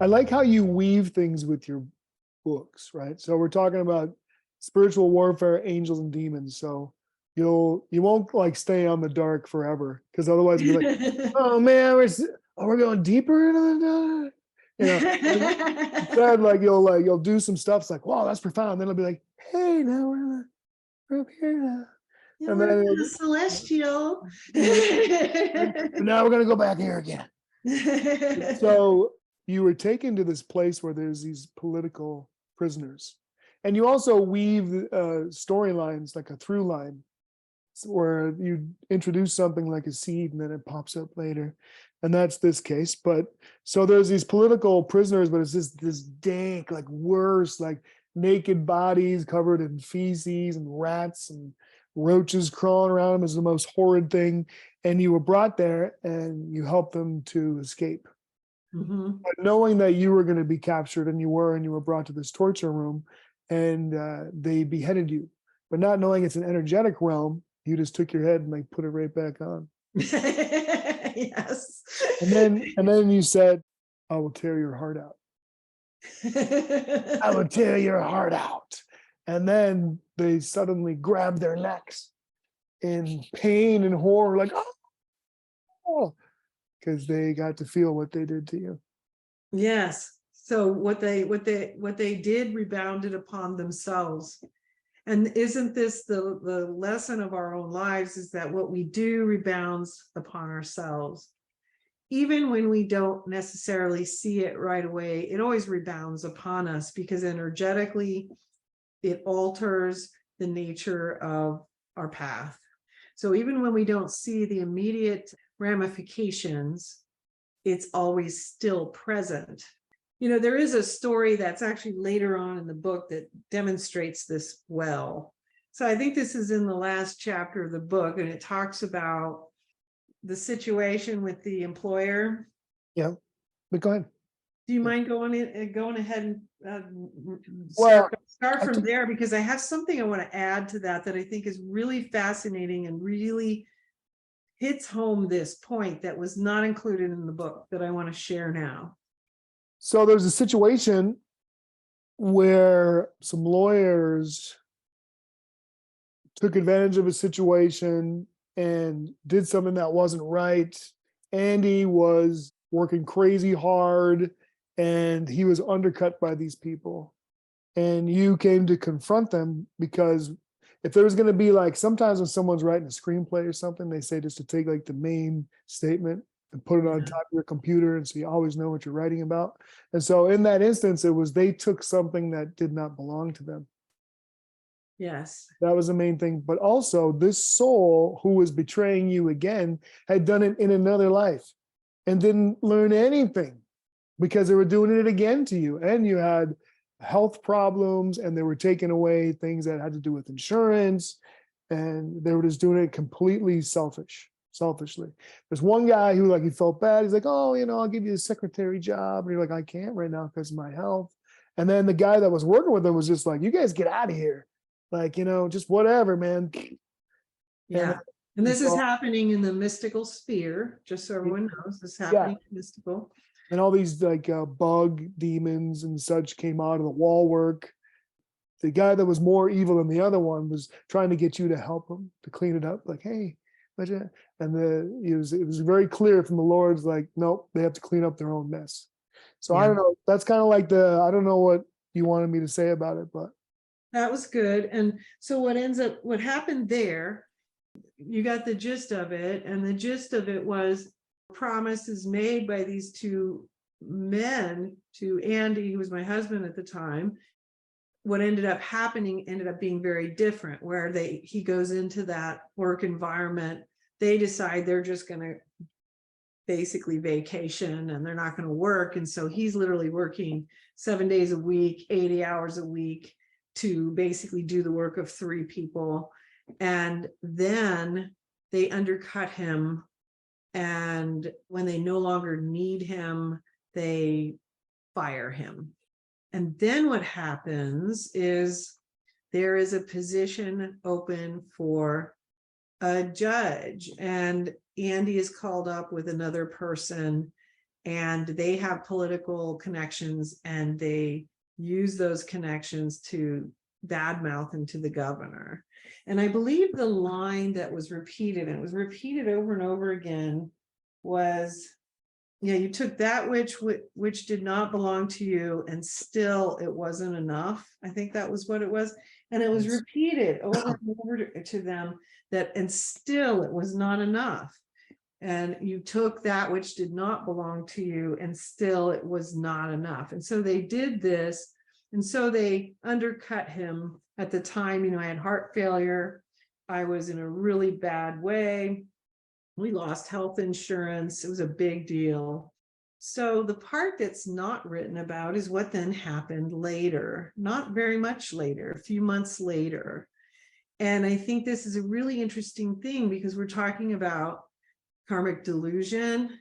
I like how you weave things with your books, right? So we're talking about spiritual warfare, angels and demons. So you won't like stay on the dark forever, because otherwise it'll be like, oh man, we're going deeper into the, you know. Instead, you'll do some stuff. It's like, wow, that's profound. Then it'll be like, hey, now we're up here now. Yeah, And we're then in the celestial. now we're gonna go back here again. So you were taken to this place where there's these political prisoners, and you also weave storylines like a through line, where you introduce something like a seed and then it pops up later, and that's this case. But so there's these political prisoners, but it's just this dank, like worse, like naked bodies covered in feces and rats and roaches crawling around them is the most horrid thing. And you were brought there and you helped them to escape. Mhm. But knowing that you were going to be captured, and you were brought to this torture room, and they beheaded you, but not knowing it's an energetic realm, you just took your head and like put it right back on. Yes. And then you said, I will tear your heart out. I will tear your heart out. And then they suddenly grabbed their necks in pain and horror, like, oh, because they got to feel what they did to you. Yes. So what they did rebounded upon themselves. And isn't this the lesson of our own lives, is that what we do rebounds upon ourselves. Even when we don't necessarily see it right away, it always rebounds upon us, because energetically it alters the nature of our path. So even when we don't see the immediate ramifications, it's always still present. You know, there is a story that's actually later on in the book that demonstrates this well. So I think this is in the last chapter of the book, and it talks about the situation with the employer. Yeah, but go ahead. Do you mind going ahead and Well, start I from took- there? Because I have something I want to add to that I think is really fascinating and really hits home this point that was not included in the book that I want to share now. So there's a situation where some lawyers took advantage of a situation and did something that wasn't right. Andy was working crazy hard and he was undercut by these people. And you came to confront them, because if there was going to be, like, sometimes when someone's writing a screenplay or something, they say just to take like the main statement and put it on top of your computer, and so you always know what you're writing about. And so in that instance, it was they took something that did not belong to them. Yes. That was the main thing. But also, this soul who was betraying you again had done it in another life and didn't learn anything, because they were doing it again to you. And you had health problems, and they were taking away things that had to do with insurance, and they were just doing it completely selfishly. There's one guy who, like, he felt bad. He's like, oh, I'll give you a secretary job. And you're like, I can't right now because of my health. And then the guy that was working with him was just like, you guys get out of here. Like, just whatever, man. Yeah. And this is so, happening in the mystical sphere, just so everyone knows, this is happening in mystical. And all these like bug demons and such came out of the wall work. The guy that was more evil than the other one was trying to get you to help him to clean it up. Like, hey, and it was very clear from the Lord's like, nope, they have to clean up their own mess. So I don't know. That's kind of like I don't know what you wanted me to say about it, but that was good. And so what happened there, you got the gist of it. And the gist of it was promises made by these two men to Andy, who was my husband at the time. What ended up happening ended up being very different, where he goes into that work environment. They decide they're just going to basically vacation and they're not going to work. And so he's literally working 7 days a week, 80 hours a week to basically do the work of 3 people. And then they undercut him. And when they no longer need him, they fire him. And then what happens is there is a position open for a judge, and Andy is called up with another person, and they have political connections, and they use those connections to badmouth him to the governor. And I believe the line that was repeated, and it was repeated over and over again, was, yeah, you took that which did not belong to you, and still it wasn't enough. I think that was what it was. And it was Yes. repeated over and over to them, that, and still it was not enough. And you took that which did not belong to you, and still it was not enough. And so they did this. And so they undercut him. At the time, I had heart failure. I was in a really bad way. We lost health insurance. It was a big deal. So the part that's not written about is what then happened later, not very much later, a few months later. And I think this is a really interesting thing, because we're talking about karmic delusion,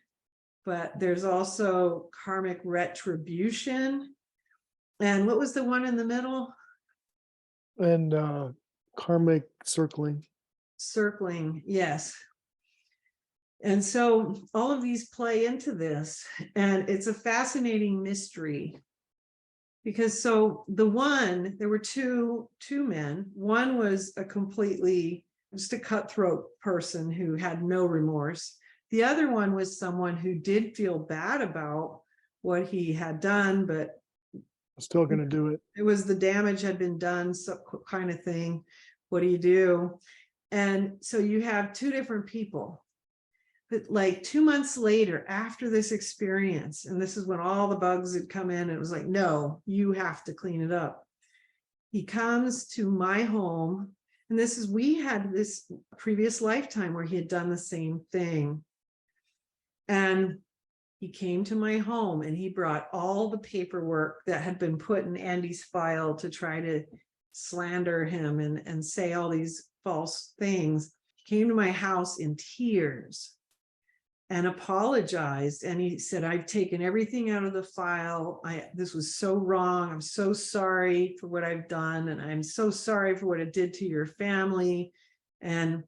but there's also karmic retribution. And what was the one in the middle? And karmic circling. Circling, yes. And so all of these play into this, and it's a fascinating mystery, because so there were two men. One was just a cutthroat person who had no remorse. The other one was someone who did feel bad about what he had done, but Still going to do it. it was, the damage had been done, so kind of thing. What do you do? And so you have two different people. But like 2 months later, after this experience, and this is when all the bugs had come in, and it was like, no, you have to clean it up. He comes to my home, and we had this previous lifetime where he had done the same thing. And he came to my home, and he brought all the paperwork that had been put in Andy's file to try to slander him and say all these false things. He came to my house in tears and apologized. And he said, I've taken everything out of the file. This was so wrong. I'm so sorry for what I've done. And I'm so sorry for what it did to your family. And,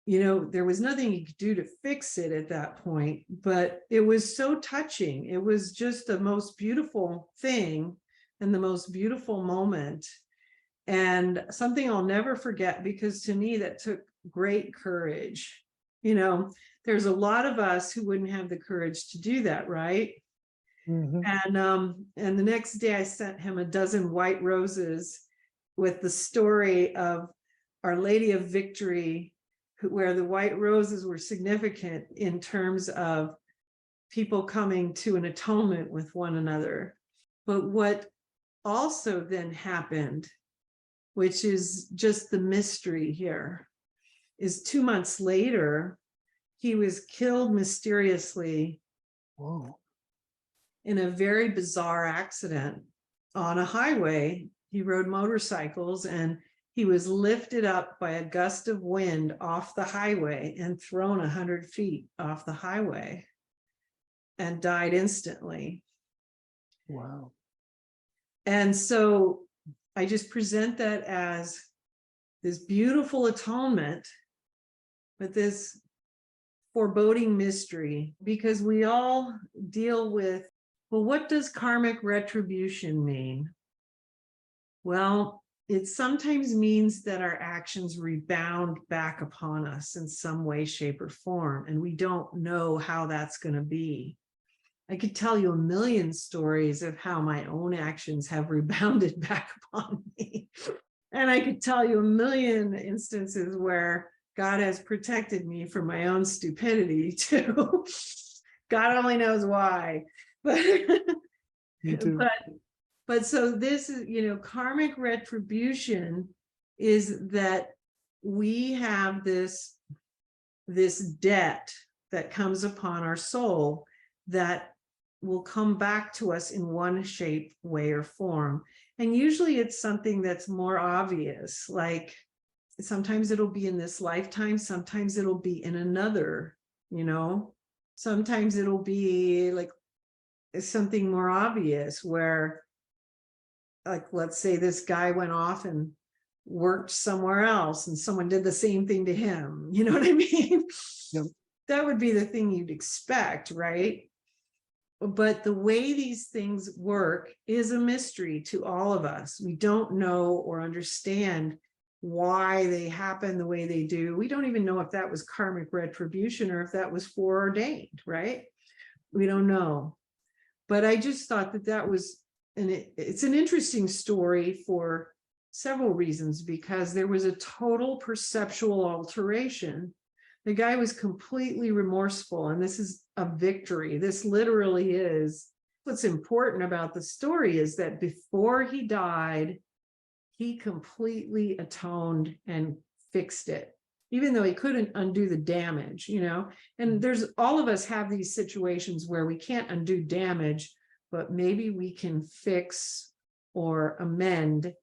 there was nothing he could do to fix it at that point, but it was so touching. It was just the most beautiful thing and the most beautiful moment. And something I'll never forget, because to me, that took great courage. There's a lot of us who wouldn't have the courage to do that, right? Mm-hmm. And the next day I sent him a dozen white roses with the story of Our Lady of Victory, where the white roses were significant in terms of people coming to an atonement with one another. But what also then happened, which is just the mystery here, is 2 months later, he was killed mysteriously. Whoa. In a very bizarre accident on a highway. He rode motorcycles, and he was lifted up by a gust of wind off the highway and thrown 100 feet off the highway and died instantly. Wow. And so I just present that as this beautiful atonement, but this foreboding mystery, because we all deal with, well, what does karmic retribution mean? Well, it sometimes means that our actions rebound back upon us in some way, shape, or form, and we don't know how that's going to be. I could tell you a million stories of how my own actions have rebounded back upon me. And I could tell you a million instances where God has protected me from my own stupidity too. God only knows why. But Me too. But so this is, karmic retribution is that we have this debt that comes upon our soul that will come back to us in one shape, way, or form. And usually it's something that's more obvious, like sometimes it'll be in this lifetime, sometimes it'll be in another, sometimes it'll be like something more obvious where, like, let's say this guy went off and worked somewhere else and someone did the same thing to him. You know what I mean? Yep. That would be the thing you'd expect, right? But the way these things work is a mystery to all of us. We don't know or understand why they happen the way they do. We don't even know if that was karmic retribution or if that was foreordained, right? We don't know. But I just thought that that was, and it's an interesting story for several reasons, because there was a total perceptual alteration. The guy was completely remorseful, and this is a victory. This literally is. What's important about the story is that before he died, he completely atoned and fixed it, even though he couldn't undo the damage, and there's all of us have these situations where we can't undo damage, but maybe we can fix or amend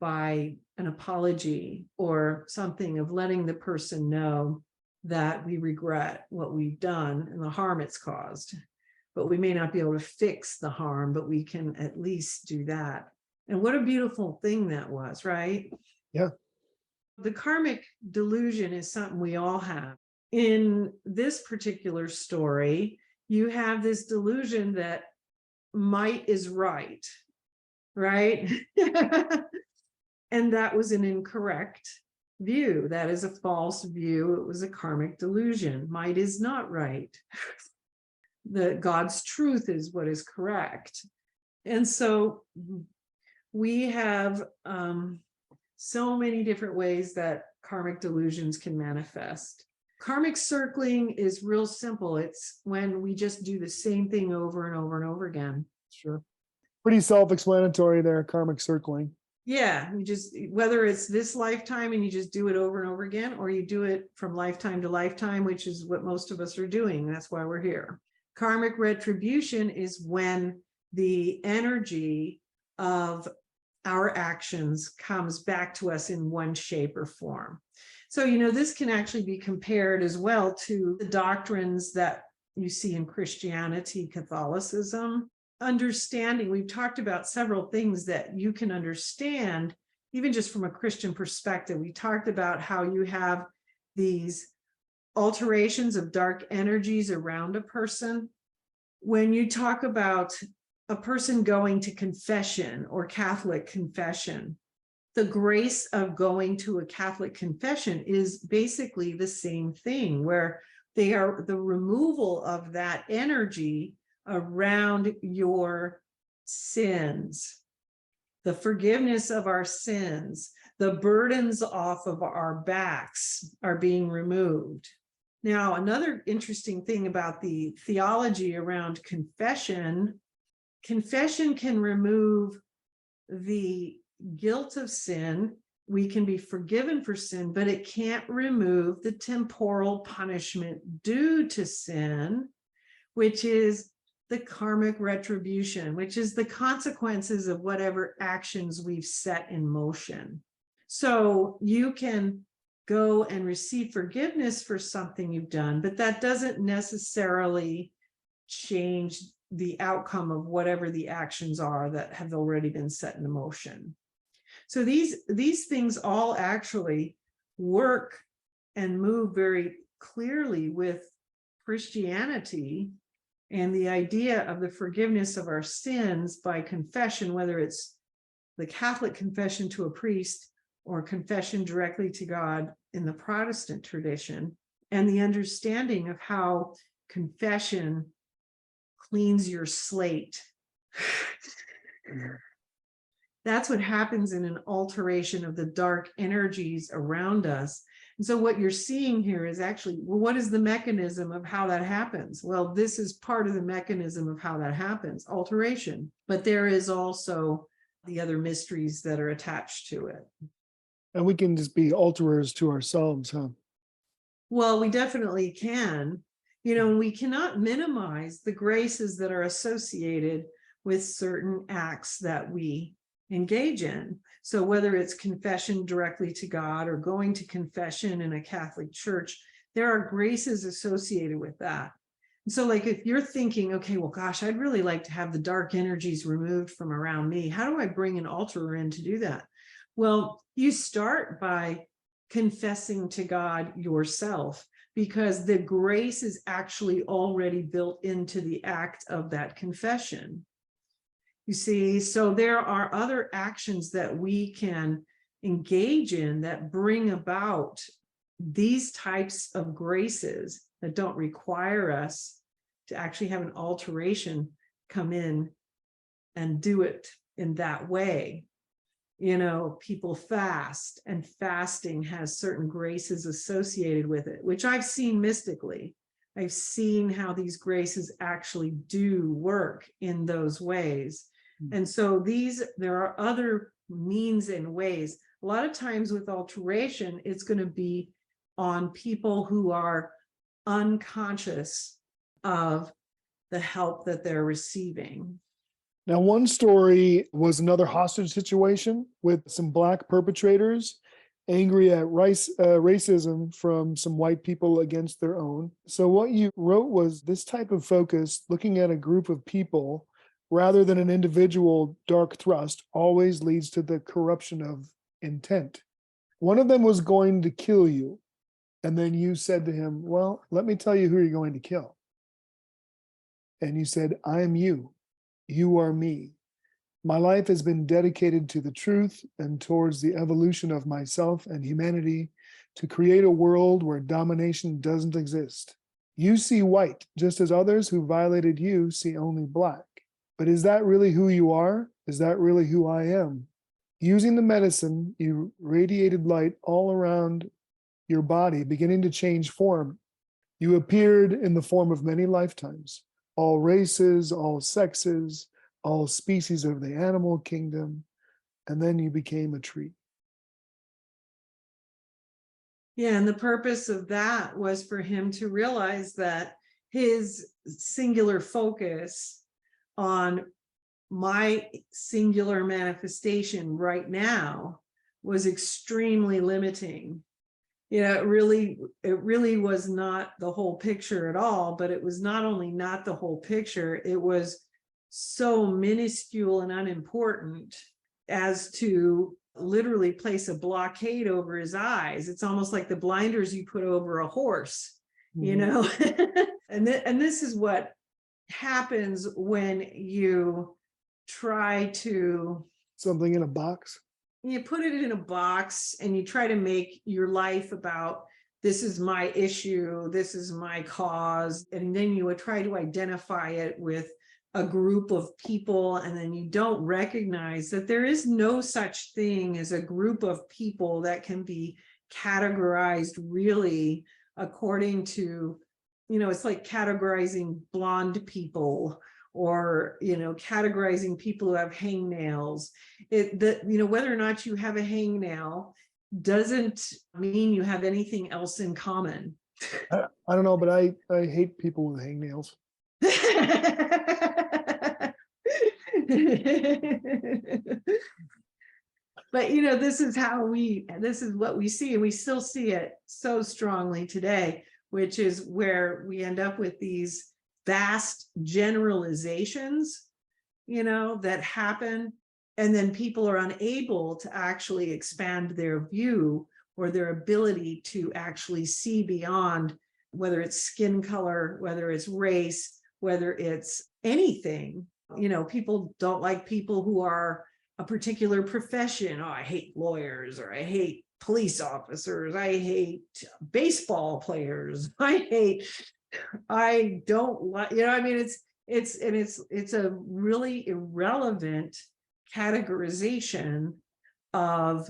by an apology or something, of letting the person know that we regret what we've done and the harm it's caused. But we may not be able to fix the harm, but we can at least do that. And what a beautiful thing that was, right? Yeah. The karmic delusion is something we all have. In this particular story, you have this delusion that might is right, right? And that was an incorrect view. That is a false view. It was a karmic delusion. Might is not right. The God's truth is what is correct. And so we have so many different ways that karmic delusions can manifest. Karmic circling is real simple. It's when we just do the same thing over and over and over again. Sure. Pretty self-explanatory there, karmic circling. Yeah, you just, whether it's this lifetime and you just do it over and over again, or you do it from lifetime to lifetime, which is what most of us are doing. That's why we're here. Karmic retribution is when the energy of our actions comes back to us in one shape or form. So, this can actually be compared as well to the doctrines that you see in Christianity, Catholicism. Understanding, we've talked about several things that you can understand, even just from a Christian perspective. We talked about how you have these alterations of dark energies around a person. When you talk about a person going to confession or Catholic confession, the grace of going to a Catholic confession is basically the same thing, where they are the removal of that energy around your sins, the forgiveness of our sins, the burdens off of our backs are being removed. Now, another interesting thing about the theology around confession can remove the guilt of sin. We can be forgiven for sin, but it can't remove the temporal punishment due to sin, which is the karmic retribution, which is the consequences of whatever actions we've set in motion. So you can go and receive forgiveness for something you've done, but that doesn't necessarily change the outcome of whatever the actions are that have already been set in motion. So these things all actually work and move very clearly with Christianity and the idea of the forgiveness of our sins by confession, whether it's the Catholic confession to a priest or confession directly to God in the Protestant tradition, and the understanding of how confession cleans your slate. That's what happens in an alteration of the dark energies around us. And so what you're seeing here is actually, well, what is the mechanism of how that happens? Well, this is part of the mechanism of how that happens, alteration. But there is also the other mysteries that are attached to it. And we can just be alterers to ourselves, huh? Well, we definitely can. We cannot minimize the graces that are associated with certain acts that we engage in. So whether it's confession directly to God or going to confession in a Catholic church, there are graces associated with that. And so like if you're thinking, okay, well, gosh, I'd really like to have the dark energies removed from around me. How do I bring an alterer in to do that? Well, you start by confessing to God yourself. because the grace is actually already built into the act of that confession. You see, so there are other actions that we can engage in that bring about these types of graces that don't require us to actually have an alteration come in and do it in that way. You know, people fast, and fasting has certain graces associated with it, which I've seen mystically. I've seen how these graces actually do work in those ways. And so there are other means and ways. A lot of times with alteration, it's going to be on people who are unconscious of the help that they're receiving. Now, one story was another hostage situation with some Black perpetrators angry at racism from some white people against their own. So what you wrote was this type of focus, looking at a group of people rather than an individual dark thrust, always leads to the corruption of intent. One of them was going to kill you. And then you said to him, well, let me tell you who you're going to kill. And you said, I am you. You are me. My life has been dedicated to the truth and towards the evolution of myself and humanity to create a world where domination doesn't exist. You see white, just as others who violated you see only Black. But is that really who you are? Is that really who I am? Using the medicine, you radiated light all around your body, beginning to change form. You appeared in the form of many lifetimes, all races, all sexes, all species of the animal kingdom, and then you became a tree. Yeah, and the purpose of that was for him to realize that his singular focus on my singular manifestation right now was extremely limiting. You know, it really was not the whole picture at all, but it was not only not the whole picture, it was so minuscule and unimportant as to literally place a blockade over his eyes. It's almost like the blinders you put over a horse, you know. and this is what happens when you try to Something in a box. You put it in a box and you try to make your life about, this is my issue, this is my cause, and then you would try to identify it with a group of people, and then you don't recognize that there is no such thing as a group of people that can be categorized really according to, you know, it's like categorizing blonde people, or, you know, categorizing people who have hangnails. Whether or not you have a hangnail doesn't mean you have anything else in common. I don't know, but I hate people with hangnails. But, you know, this is what we see, and we still see it so strongly today, which is where we end up with these vast generalizations, you know, that happen, and then people are unable to actually expand their view or their ability to actually see beyond, whether it's skin color, whether it's race, whether it's anything. You know, people don't like people who are a particular profession. Oh, I hate lawyers, or I hate police officers, I hate baseball players, I don't like, you know, I mean, it's a really irrelevant categorization of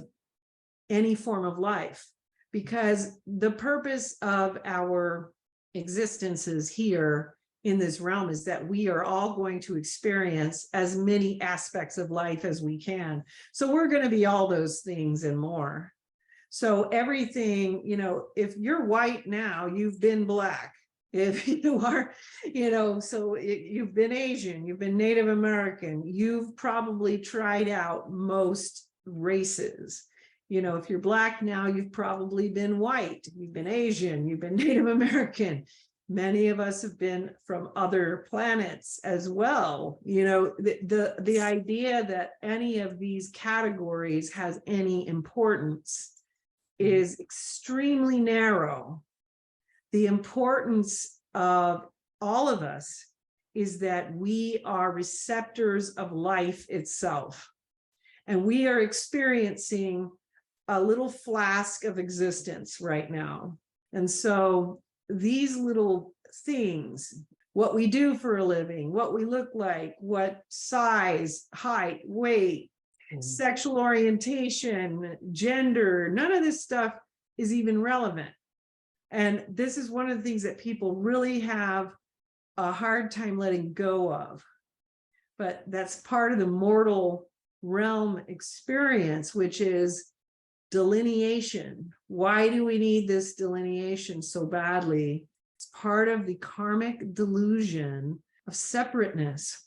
any form of life, because the purpose of our existences here in this realm is that we are all going to experience as many aspects of life as we can. So we're going to be all those things and more. So everything, you know, if you're white now, you've been Black. If you are, you know, so you've been Asian, you've been Native American, you've probably tried out most races. You know, if you're Black now, you've probably been white, you've been Asian, you've been Native American. Many of us have been from other planets as well. You know, the idea that any of these categories has any importance is extremely narrow. the importance of all of us is that we are receptors of life itself. And we are experiencing a little flask of existence right now. And so these little things, what we do for a living, what we look like, what size, height, weight, sexual orientation, gender, none of this stuff is even relevant. And this is one of the things that people really have a hard time letting go of. But that's part of the mortal realm experience, which is delineation. Why do we need this delineation so badly? It's part of the karmic delusion of separateness.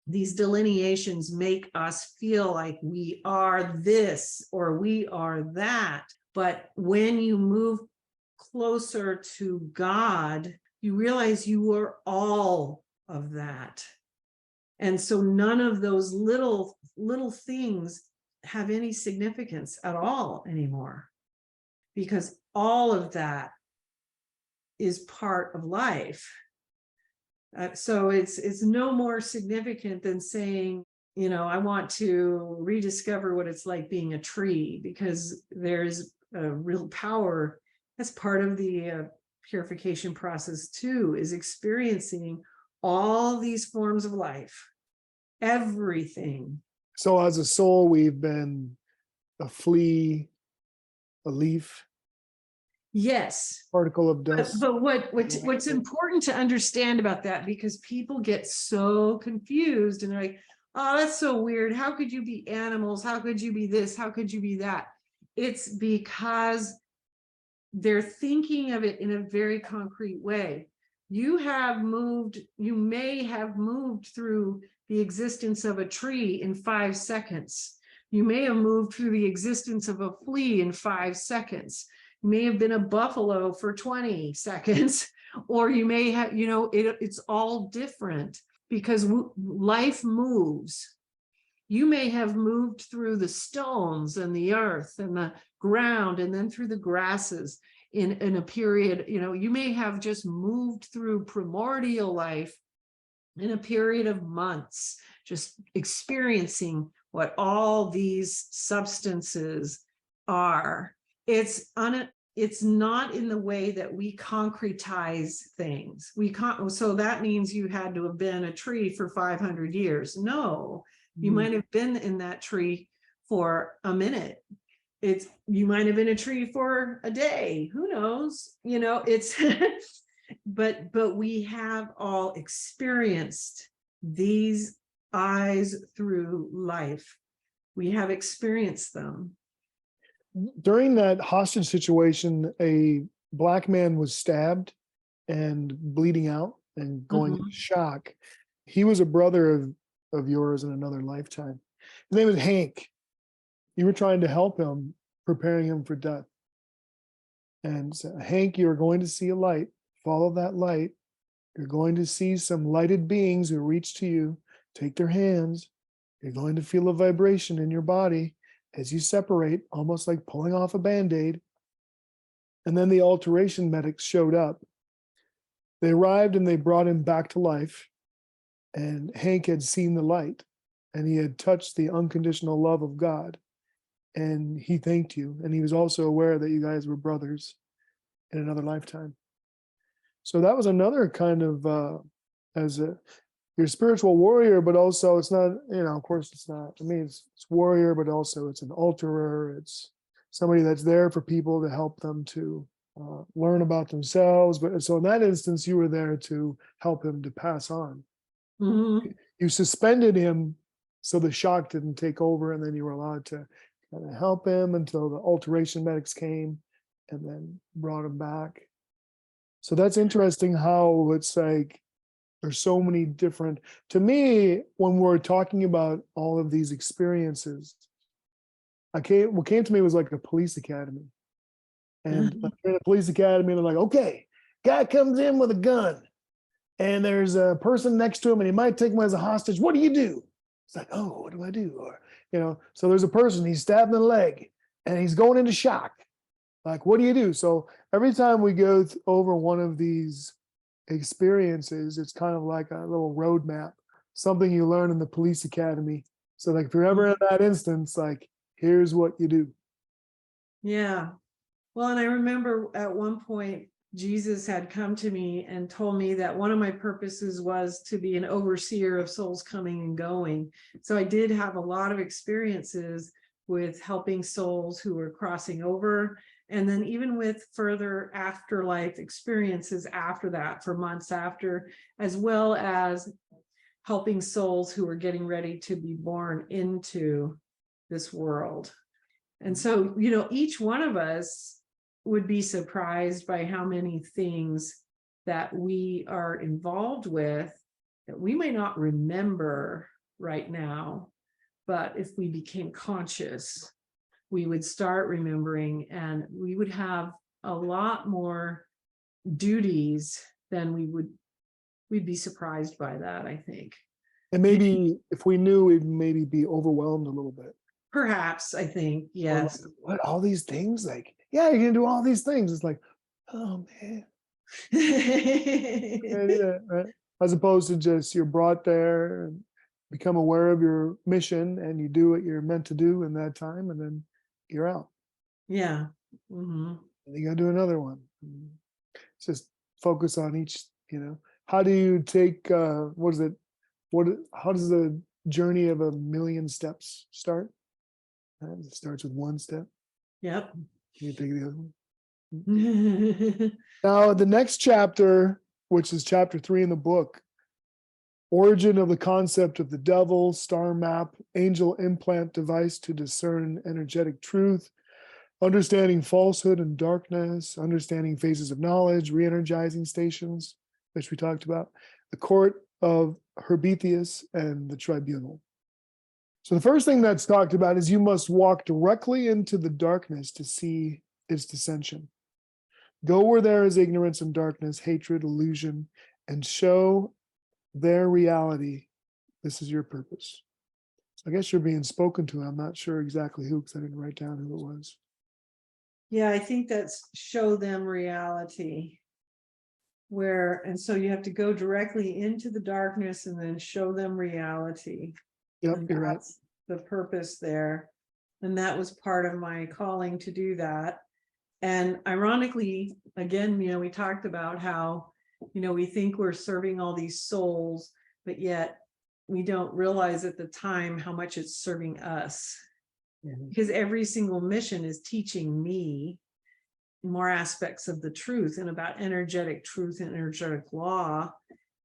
These delineations make us feel like we are this or we are that. But when you move closer to God, you realize you are all of that. And so none of those little things have any significance at all anymore, because all of that is part of life. So it's no more significant than saying, you know, I want to rediscover what it's like being a tree, because there's a real power. That's part of the purification process too, is experiencing all these forms of life, everything. So as a soul, we've been a flea, a leaf, Yes. particle of dust. But what's important to understand about that, because people get so confused and they're like, oh, that's so weird. How could you be animals? How could you be this? How could you be that? It's because they're thinking of it in a very concrete way. You may have moved through the existence of a tree in 5 seconds. You may have moved through the existence of a flea in 5 seconds. You may have been a buffalo for 20 seconds, or you may have, you know, it's all different because life moves. You may have moved through the stones and the earth and the ground and then through the grasses in a period, you know, you may have just moved through primordial life in a period of months, just experiencing what all these substances are. It's not in the way that we concretize things. So that means you had to have been a tree for 500 years. No, you might have been in that tree for a minute. You might have been a tree for a day. Who knows? You know, it's but we have all experienced these eyes through life. We have experienced them. During that hostage situation, a Black man was stabbed and bleeding out and going into shock. He was a brother of yours in another lifetime. His name was Hank. You were trying to help him, preparing him for death. And so, Hank, you're going to see a light. Follow that light. You're going to see some lighted beings who reach to you, take their hands. You're going to feel a vibration in your body as you separate, almost like pulling off a Band-Aid. And then the alteration medics showed up. They arrived and they brought him back to life. And Hank had seen the light and he had touched the unconditional love of God. And he thanked you. And he was also aware that you guys were brothers in another lifetime. So that was another kind of, you're a spiritual warrior, but also it's not, you know, of course it's not, I mean, it's warrior, but also it's an alterer. It's somebody that's there for people to help them to learn about themselves. But so in that instance, you were there to help him to pass on. You suspended him so the shock didn't take over, and then you were allowed to kind of help him until the alteration medics came and then brought him back. So that's interesting how it's like there's so many different, to me, when we're talking about all of these experiences, what came to me was like a police academy. And like in a police academy, they're like, okay, guy comes in with a gun and there's a person next to him and he might take him as a hostage. What do you do? It's like, oh, what do I do? Or, you know, so there's a person, he's stabbed in the leg and he's going into shock. Like, what do you do? So every time we go over one of these experiences, it's kind of like a little roadmap, something you learn in the police academy. So like, if you're ever in that instance, like, here's what you do. Yeah. Well, and I remember at one point, Jesus had come to me and told me that one of my purposes was to be an overseer of souls coming and going. So I did have a lot of experiences with helping souls who were crossing over. And then even with further afterlife experiences after that, for months after, as well as helping souls who were getting ready to be born into this world. And so, each one of us would be surprised by how many things that we are involved with that we may not remember right now. But if we became conscious, we would start remembering, and we would have a lot more duties than we'd be surprised by that, I think. And maybe if we knew, we'd maybe be overwhelmed a little bit. Perhaps, I think, Or like, yes. what, all these things? Like, yeah, you're gonna do all these things. It's like, oh man. Yeah, right? As opposed to just you're brought there and become aware of your mission and you do what you're meant to do in that time, and then you're out. Yeah. Mhm. And you gotta do another one. It's just focus on each, How do you take what is it? How does the journey of a million steps start? It starts with one step. Yep. You take the other one. Now, the next chapter, which is chapter 3 in the book, origin of the concept of the devil, star map, angel implant device to discern energetic truth, understanding falsehood and darkness, understanding phases of knowledge, re-energizing stations, which we talked about, the court of Herbetheus, and the tribunal. So the first thing that's talked about is you must walk directly into the darkness to see its dissension. Go where there is ignorance and darkness, hatred, illusion, and show their reality. This is your purpose. So I guess you're being spoken to. I'm not sure exactly who, because I didn't write down who it was. Yeah, I think that's show them reality. And so you have to go directly into the darkness and then show them reality. Yep, And you're right. that's the purpose there. And that was part of my calling to do that. And ironically, again, we talked about how, we think we're serving all these souls, but yet we don't realize at the time how much it's serving us. Because every single mission is teaching me more aspects of the truth and about energetic truth and energetic law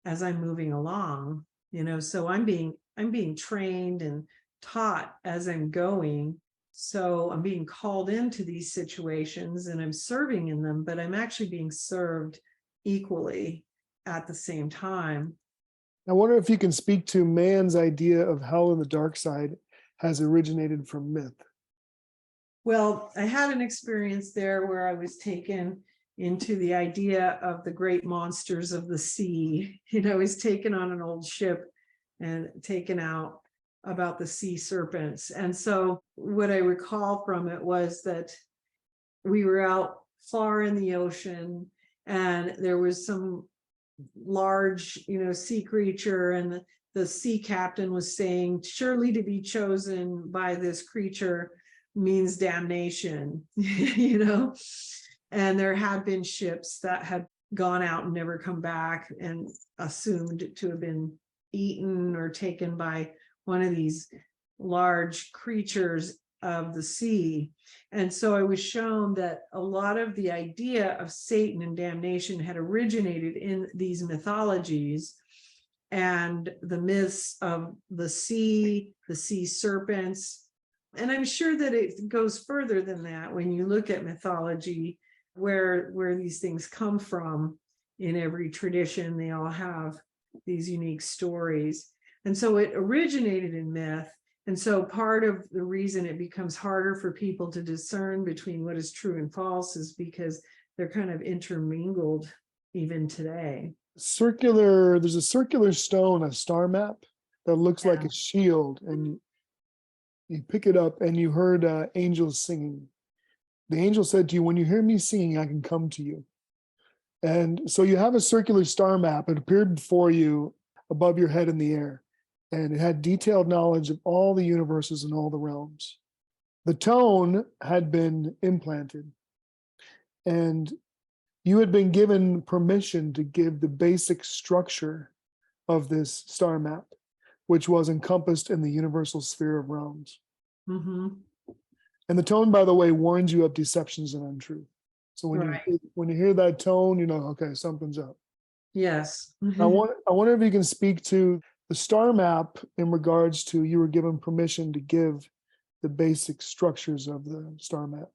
as I'm moving along, so I'm being trained and taught as I'm going. So I'm being called into these situations and I'm serving in them, but I'm actually being served equally at the same time. I wonder if you can speak to man's idea of hell and the dark side has originated from myth. Well, I had an experience there where I was taken into the idea of the great monsters of the sea. I was taken on an old ship and taken out about the sea serpents. And so what I recall from it was that we were out far in the ocean and there was some large, sea creature, and the sea captain was saying, surely to be chosen by this creature means damnation, and there had been ships that had gone out and never come back and assumed to have been eaten or taken by one of these large creatures of the sea. And so I was shown that a lot of the idea of Satan and damnation had originated in these mythologies and the myths of the sea serpents. And I'm sure that it goes further than that when you look at mythology, where these things come from. In every tradition, they all have these unique stories. And so it originated in myth. And so part of the reason it becomes harder for people to discern between what is true and false is because they're kind of intermingled even today. There's a circular stone, a star map, that looks like a shield, and you pick it up and you heard angels singing. the angel said to you, when you hear me singing, I can come to you. And so you have a circular star map. It appeared before you above your head in the air, and it had detailed knowledge of all the universes and all the realms. The tone had been implanted, and you had been given permission to give the basic structure of this star map, which was encompassed in the universal sphere of realms. Mm-hmm. And the tone, by the way, warns you of deceptions and untruth. So Right. when you hear that tone, you know, okay, something's up. Yes. I wonder if you can speak to the star map in regards to you were given permission to give the basic structures of the star map.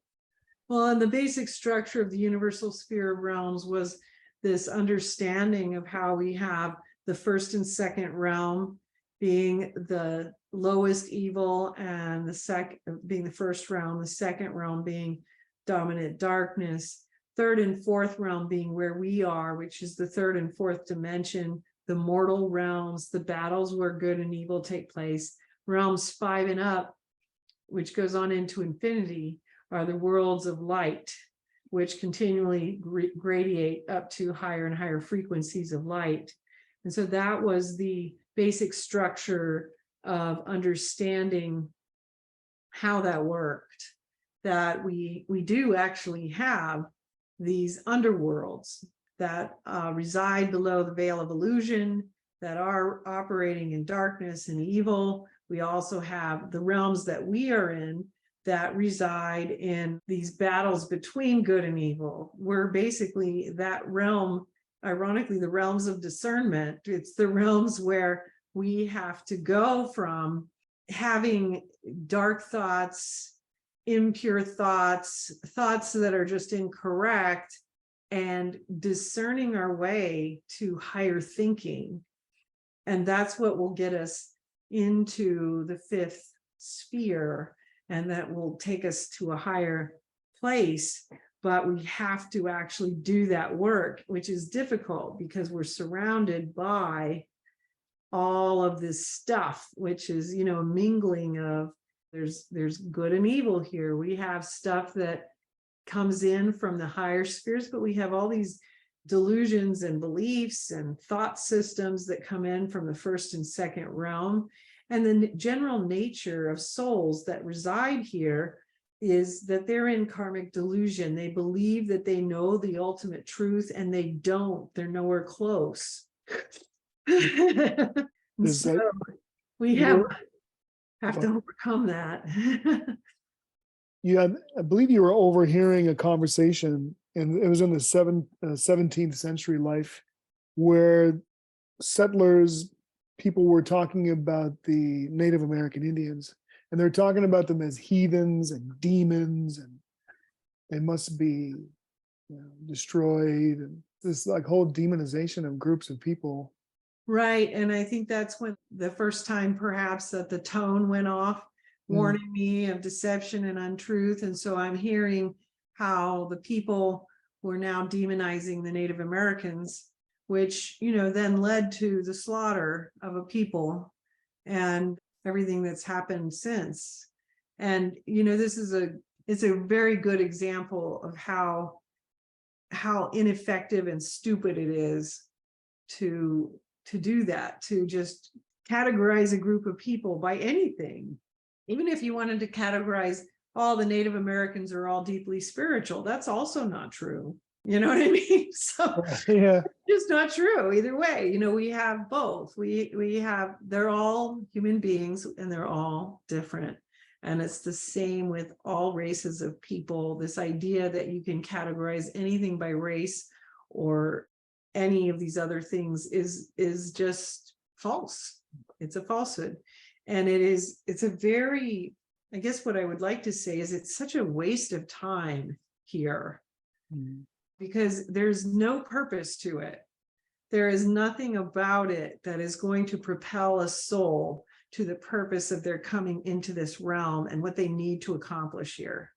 Well, and the basic structure of the universal sphere of realms was this understanding of how we have the first and second realm being the lowest evil, and the second being the first realm, the second realm being dominant darkness, third and fourth realm being where we are, which is the third and fourth dimension, the mortal realms, the battles where good and evil take place. Realms 5 and up, which goes on into infinity, are the worlds of light, which continually radiate up to higher and higher frequencies of light. And so that was the basic structure of understanding how that worked, that we do actually have these underworlds that reside below the veil of illusion, that are operating in darkness and evil. We also have the realms that we are in that reside in these battles between good and evil. We're basically that realm, ironically, the realms of discernment. It's the realms where we have to go from having dark thoughts, impure thoughts, thoughts that are just incorrect, and discerning our way to higher thinking. And that's what will get us into the fifth sphere, and that will take us to a higher place. But we have to actually do that work, which is difficult because we're surrounded by all of this stuff, which is, you know, a mingling of there's good and evil here. We have stuff that comes in from the higher spheres, but we have all these delusions and beliefs and thought systems that come in from the first and second realm. And the general nature of souls that reside here is that they're in karmic delusion. They believe that they know the ultimate truth, and they don't. They're nowhere close. Is So that we you have to overcome that. had, I believe you were overhearing a conversation, and it was in the 17th century life, where settlers, people were talking about the Native American Indians, and they're talking about them as heathens and demons, and they must be, you know, destroyed, and this like whole demonization of groups of people. Right. And I think that's when the first time perhaps that the tone went off, warning me of deception and untruth. And so I'm hearing how the people were now demonizing the Native Americans, which, you know, then led to the slaughter of a people and everything that's happened since. And, you know, it's a very good example of how ineffective and stupid it is to do that, to just categorize a group of people by anything. Even if you wanted to categorize all the Native Americans are all deeply spiritual, that's also not true. You know what I mean? So Yeah, it's not true either way. You know, we have both. We have, they're all human beings and they're all different. And it's the same with all races of people. This idea that you can categorize anything by race or any of these other things is just false. It's a falsehood. And it's a very, I guess what I would like to say is it's such a waste of time here, because there's no purpose to it. There is nothing about it that is going to propel a soul to the purpose of their coming into this realm and what they need to accomplish here.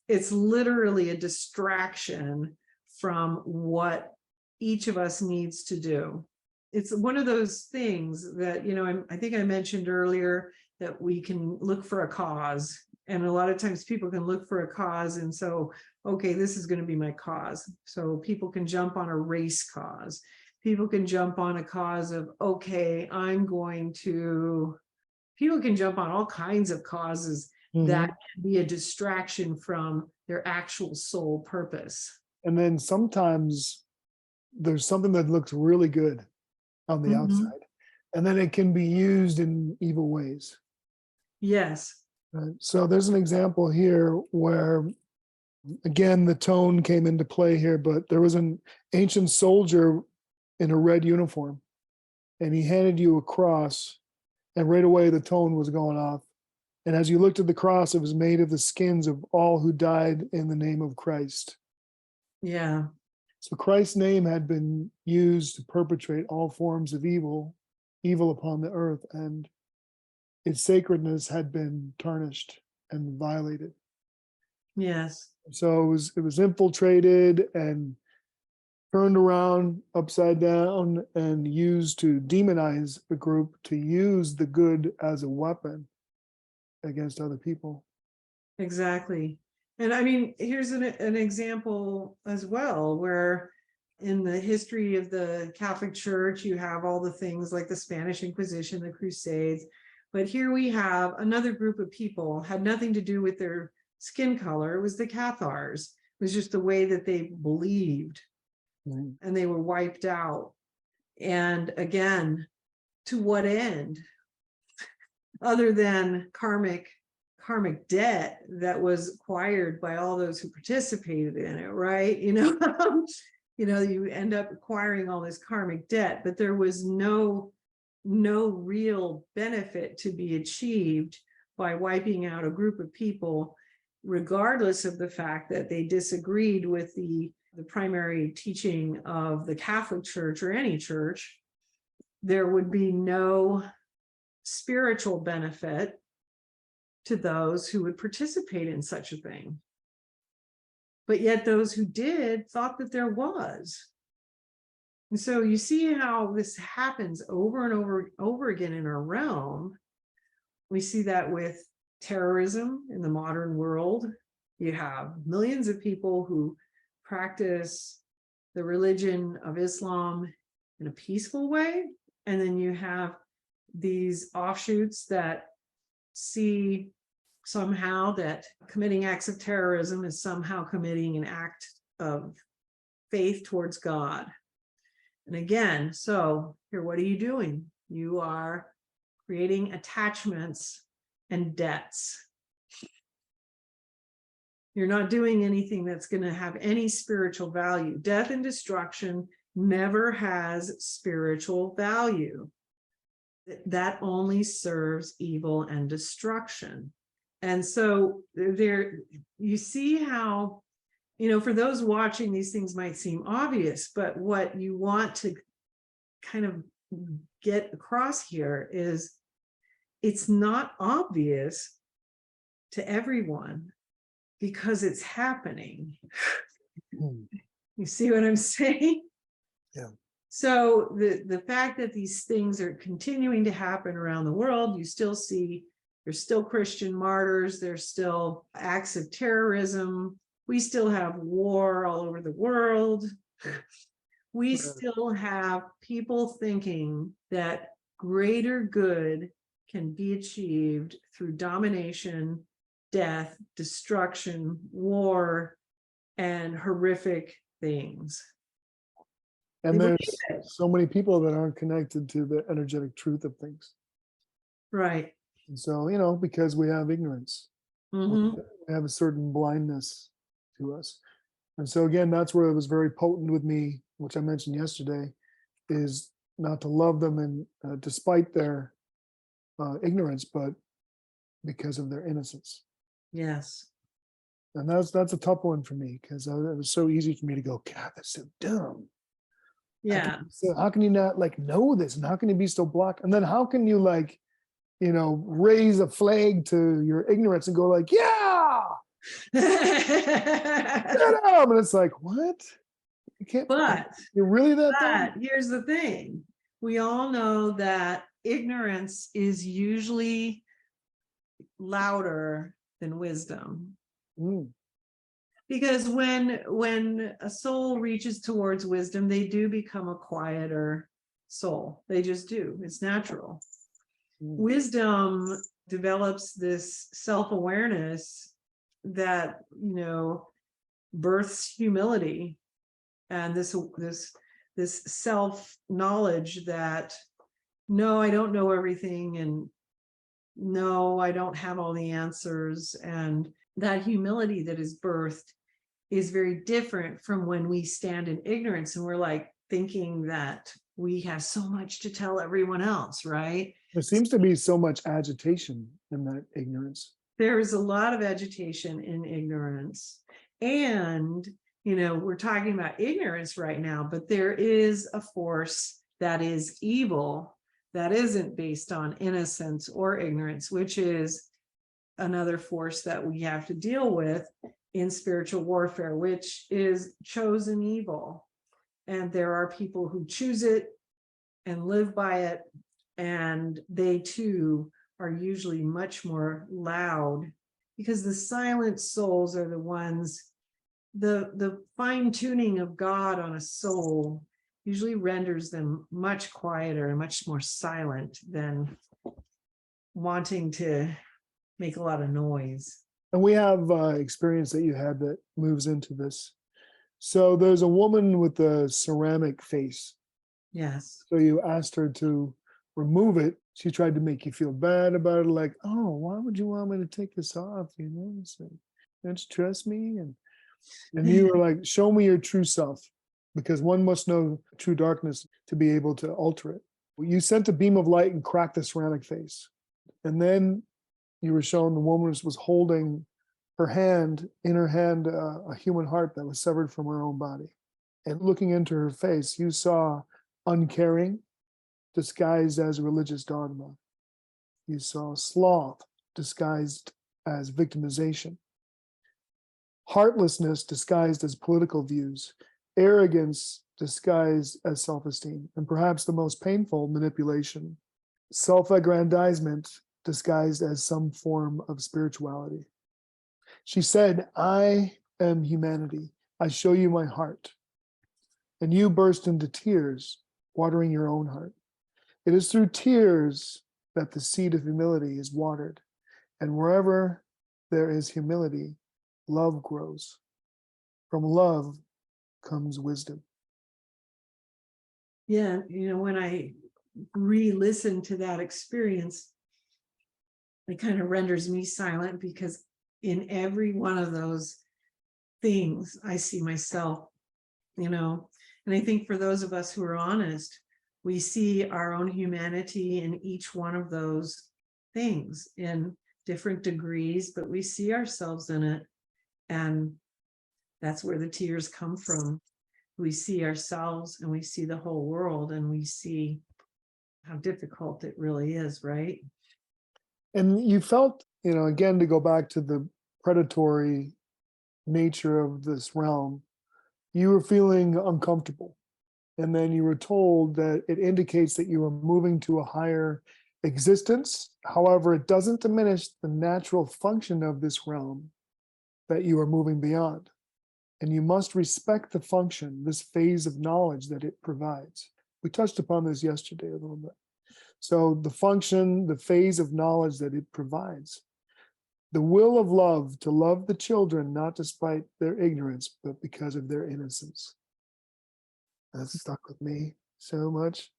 It's literally a distraction from what each of us needs to do. It's one of those things that, you know, I think I mentioned earlier that we can look for a cause. And a lot of times people can look for a cause. And so, okay, this is going to be my cause. So people can jump on a race cause. People can jump on a cause of, okay, people can jump on all kinds of causes that can be a distraction from their actual sole purpose. And then sometimes there's something that looks really good on the outside, and then it can be used in evil ways. Yes. Right? So there's an example here where, again, the tone came into play here, but there was an ancient soldier in a red uniform, and he handed you a cross, and right away the tone was going off. And as you looked at the cross, it was made of the skins of all who died in the name of Christ. Yeah. So Christ's name had been used to perpetrate all forms of evil upon the earth, and its sacredness had been tarnished and violated. Yes. So it was infiltrated and turned around upside down and used to demonize a group, to use the good as a weapon against other people. Exactly. And I mean, here's an example as well, where in the history of the Catholic Church, you have all the things like the Spanish Inquisition, the Crusades. But here we have another group of people, had nothing to do with their skin color. It was the Cathars. It was just the way that they believed, and they were wiped out. And again, to what end? Other than karmic debt that was acquired by all those who participated in it, right? You end up acquiring all this karmic debt, but there was no real benefit to be achieved by wiping out a group of people, regardless of the fact that they disagreed with the primary teaching of the Catholic Church or any church. There would be no spiritual benefit to those who would participate in such a thing. But yet those who did thought that there was. And so you see how this happens over and over again in our realm. We see that with terrorism in the modern world. You have millions of people who practice the religion of Islam in a peaceful way. And then you have these offshoots that see somehow that committing acts of terrorism is somehow committing an act of faith towards God. And again, so here, what are you doing? You are creating attachments and debts. You're not doing anything that's going to have any spiritual value. Death and destruction never has spiritual value. That only serves evil and destruction. And so there, you see how, for those watching, these things might seem obvious, but what you want to kind of get across here is it's not obvious to everyone because it's happening. You see what I'm saying? Yeah. So the fact that these things are continuing to happen around the world, you still see there's still Christian martyrs, there's still acts of terrorism, we still have war all over the world. We still have people thinking that greater good can be achieved through domination, death, destruction, war, and horrific things. And there's so many people that aren't connected to the energetic truth of things. Right. And so, because we have ignorance, we have a certain blindness to us. And so again, that's where it was very potent with me, which I mentioned yesterday, is not to love them and despite their ignorance, but because of their innocence. Yes. And that's a tough one for me, because it was so easy for me to go, God, that's so dumb. Yeah. How can you not know this? And how can you be so blocked? And then how can you raise a flag to your ignorance and go yeah, shut up. And it's like, what? You can't, But you're really that dumb? here's the thing. We all know that ignorance is usually louder than wisdom. Mm. Because when a soul reaches towards wisdom, they do become a quieter soul. They just do. It's natural. Mm. Wisdom develops this self-awareness that, births humility, and this self-knowledge that, no, I don't know everything, and no, I don't have all the answers. And that humility that is birthed is very different from when we stand in ignorance and we're like thinking that we have so much to tell everyone else, right? There seems to be so much agitation in that ignorance. There is a lot of agitation in ignorance. And, we're talking about ignorance right now, but there is a force that is evil that isn't based on innocence or ignorance, which is another force that we have to deal with in spiritual warfare, which is chosen evil. And there are people who choose it and live by it, and they too are usually much more loud, because the silent souls are the ones, the fine-tuning of God on a soul usually renders them much quieter and much more silent than wanting to make a lot of noise. And we have experience that you had that moves into this. So there's a woman with a ceramic face. Yes. So you asked her to remove it. She tried to make you feel bad about it, like, oh, why would you want me to take this off? So, don't you trust me? And you were like, show me your true self, because one must know true darkness to be able to alter it. You sent a beam of light and cracked the ceramic face. And then you were shown the woman was holding her hand, in her hand, a human heart that was severed from her own body. And looking into her face, you saw uncaring disguised as religious dogma. You saw sloth disguised as victimization, heartlessness disguised as political views, arrogance disguised as self-esteem, and perhaps the most painful, manipulation, self-aggrandizement disguised as some form of spirituality. She said, I am humanity. I show you my heart. And you burst into tears, watering your own heart. It is through tears that the seed of humility is watered. And wherever there is humility, love grows. From love comes wisdom. Yeah, when I re-listen to that experience, it kind of renders me silent, because in every one of those things, I see myself, and I think for those of us who are honest, we see our own humanity in each one of those things in different degrees, but we see ourselves in it. And that's where the tears come from. We see ourselves and we see the whole world, and we see how difficult it really is, right? And you felt, again, to go back to the predatory nature of this realm, you were feeling uncomfortable. And then you were told that it indicates that you are moving to a higher existence. However, it doesn't diminish the natural function of this realm that you are moving beyond. And you must respect the function, this phase of knowledge that it provides. We touched upon this yesterday a little bit. So the function, the phase of knowledge that it provides. The will of love, to love the children, not despite their ignorance, but because of their innocence. That's stuck with me so much.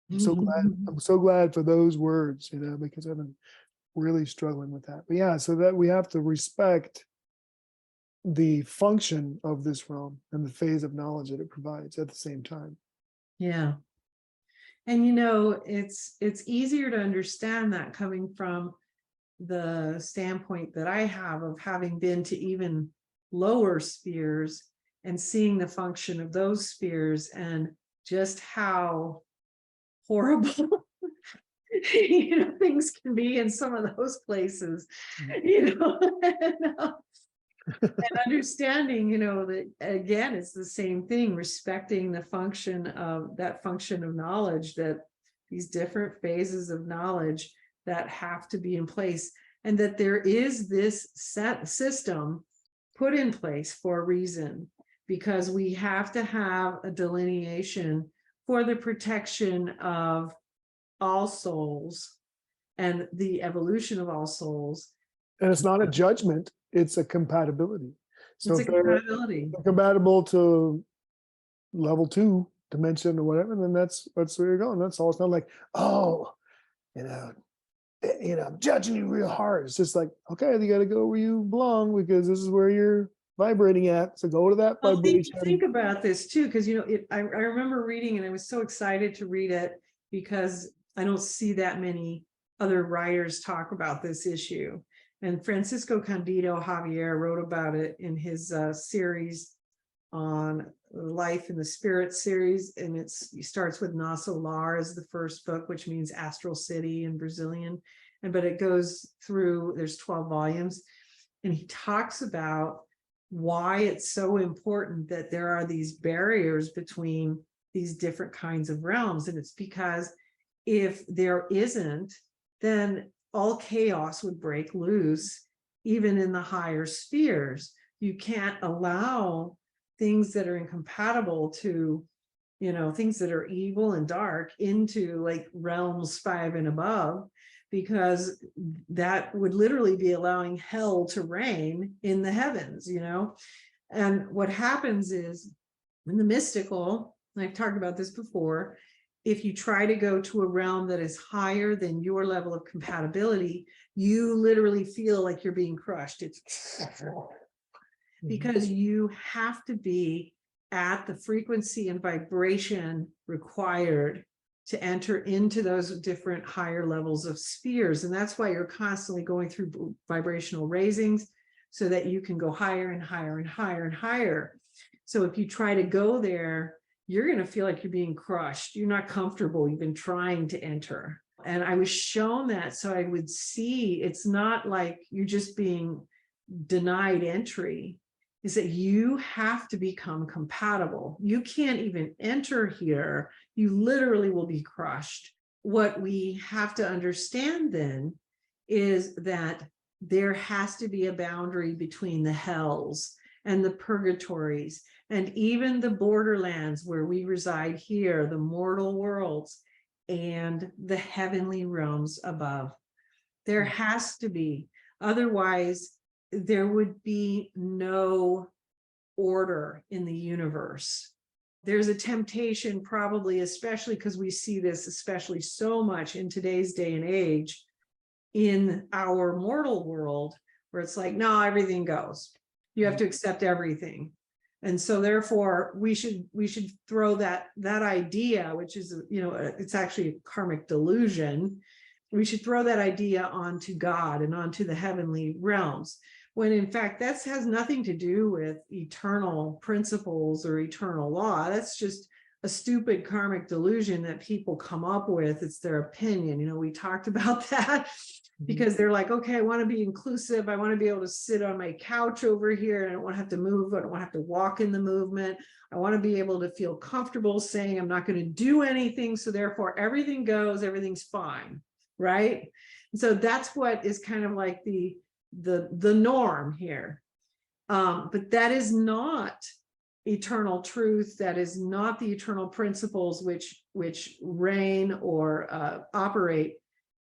I'm so glad for those words, because I've been really struggling with that. But yeah, so that we have to respect the function of this realm and the phase of knowledge that it provides at the same time. Yeah. And it's easier to understand that coming from the standpoint that I have of having been to even lower spheres and seeing the function of those spheres and just how horrible things can be in some of those places, and understanding, that again, it's the same thing, respecting the function of knowledge, that these different phases of knowledge that have to be in place. and that there is this set system put in place for a reason, because we have to have a delineation for the protection of all souls and the evolution of all souls. And it's not a judgment, it's a compatibility. So It's a if they're compatibility. compatible to level 2 dimension or whatever, then that's where you're going. That's all. It's not like, oh, I'm judging you real hard. It's just like, okay, you got to go where you belong because this is where you're vibrating at. So go to that Well, vibration. think about this too, because I remember reading, and I was so excited to read it because I don't see that many other writers talk about this issue. And Francisco Candido Javier wrote about it in his series on Life in the Spirit series, and it starts with Nosso Lar as the first book, which means Astral City in Brazilian, but it goes through, there's 12 volumes, and he talks about why it's so important that there are these barriers between these different kinds of realms. And it's because if there isn't, then all chaos would break loose, even in the higher spheres. You can't allow things that are incompatible to, things that are evil and dark into like realms 5 and above, because that would literally be allowing hell to reign in the heavens, And what happens is in the mystical, and I've talked about this before, if you try to go to a realm that is higher than your level of compatibility, you literally feel like you're being crushed. It's because you have to be at the frequency and vibration required to enter into those different higher levels of spheres. And that's why you're constantly going through vibrational raisings so that you can go higher and higher and higher and higher. So if you try to go there, you're going to feel like you're being crushed. You're not comfortable. You've been trying to enter. And I was shown that so I would see it's not like you're just being denied entry, is that you have to become compatible. You can't even enter here. You literally will be crushed. What we have to understand then is that there has to be a boundary between the hells and the purgatories and even the borderlands where we reside here, the mortal worlds and the heavenly realms above. There has to be, otherwise there would be no order in the universe. There's a temptation, probably, especially because we see this especially so much in today's day and age in our mortal world, where it's like, no, everything goes. You have to accept everything. And so therefore we should throw that idea, which is, it's actually a karmic delusion. We should throw that idea onto God and onto the heavenly realms, when in fact that has nothing to do with eternal principles or eternal law. That's just a stupid karmic delusion that people come up with. It's their opinion. We talked about that because they're like, okay, I want to be inclusive. I want to be able to sit on my couch over here. And I don't want to have to move. I don't want to have to walk in the movement. I want to be able to feel comfortable saying I'm not going to do anything. So therefore everything goes, everything's fine. Right. And so that's what is kind of like the norm here. But that is not eternal truth. That is not the eternal principles which reign or operate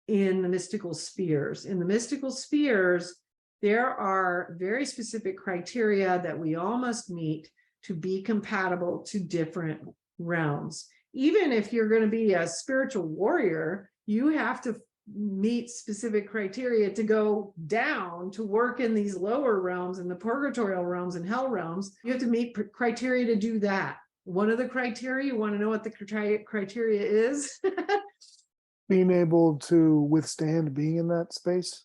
in the mystical spheres. In the mystical spheres, there are very specific criteria that we all must meet to be compatible to different realms. Even if you're going to be a spiritual warrior, you have to meet specific criteria to go down to work in these lower realms, in the purgatorial realms and hell realms. You have to meet criteria to do that. One of the criteria, you want to know what the criteria is? Being able to withstand being in that space.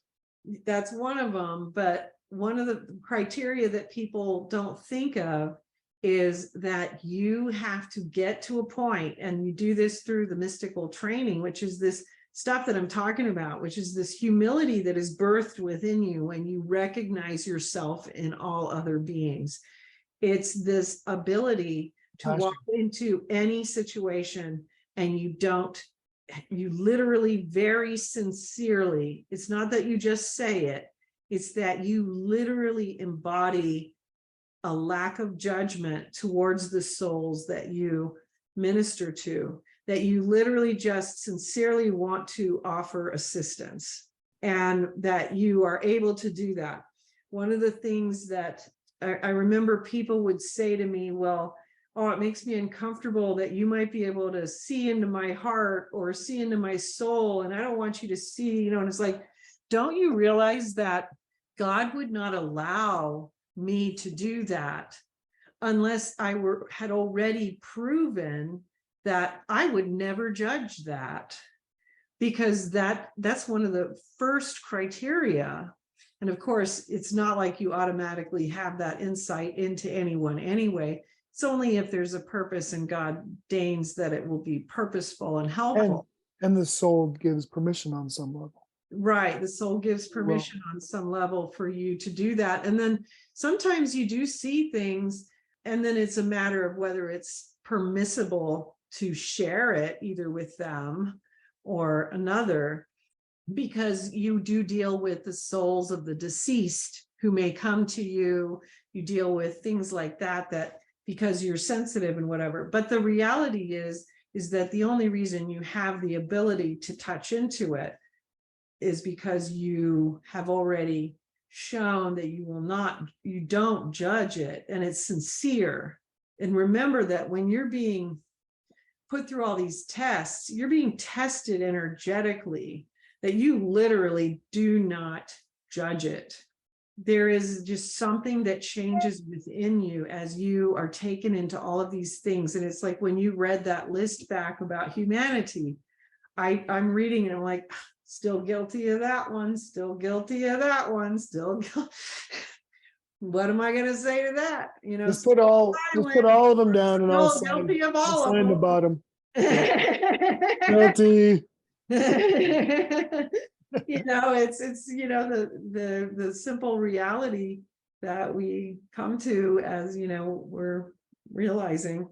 That's one of them. But one of the criteria that people don't think of is that you have to get to a point, and you do this through the mystical training, which is this stuff that I'm talking about, which is this humility that is birthed within you when you recognize yourself in all other beings. It's this ability to walk into any situation and you don't you literally, very sincerely, it's not that you just say it, it's that you literally embody a lack of judgment towards the souls that you minister to, that you literally just sincerely want to offer assistance, and that you are able to do that. One of the things that I remember people would say to me, well, oh, it makes me uncomfortable that you might be able to see into my heart or see into my soul, and I don't want you to see, and it's like, don't you realize that God would not allow me to do that unless I had already proven that I would never judge that, because that's one of the first criteria. And of course, it's not like you automatically have that insight into anyone anyway. It's only if there's a purpose and God deigns that it will be purposeful and helpful. And the soul gives permission on some level. Right. The soul gives permission on some level for you to do that. And then sometimes you do see things, and then it's a matter of whether it's permissible to share it either with them or another, because you do deal with the souls of the deceased who may come to you. You deal with things like that because you're sensitive and whatever. But the reality is that the only reason you have the ability to touch into it is because you have already shown that you don't judge it, and it's sincere. And remember that when you're being put through all these tests, you're being tested energetically, that you literally do not judge it. There is just something that changes within you as you are taken into all of these things. And it's like when you read that list back about humanity, I'm reading and I'm like, still guilty of that one, still guilty of that one, still what am I going to say to that? Just put all of them down, and I'll guilty of all sign the of them. bottom. Guilty. It's the simple reality that we come to as we're realizing.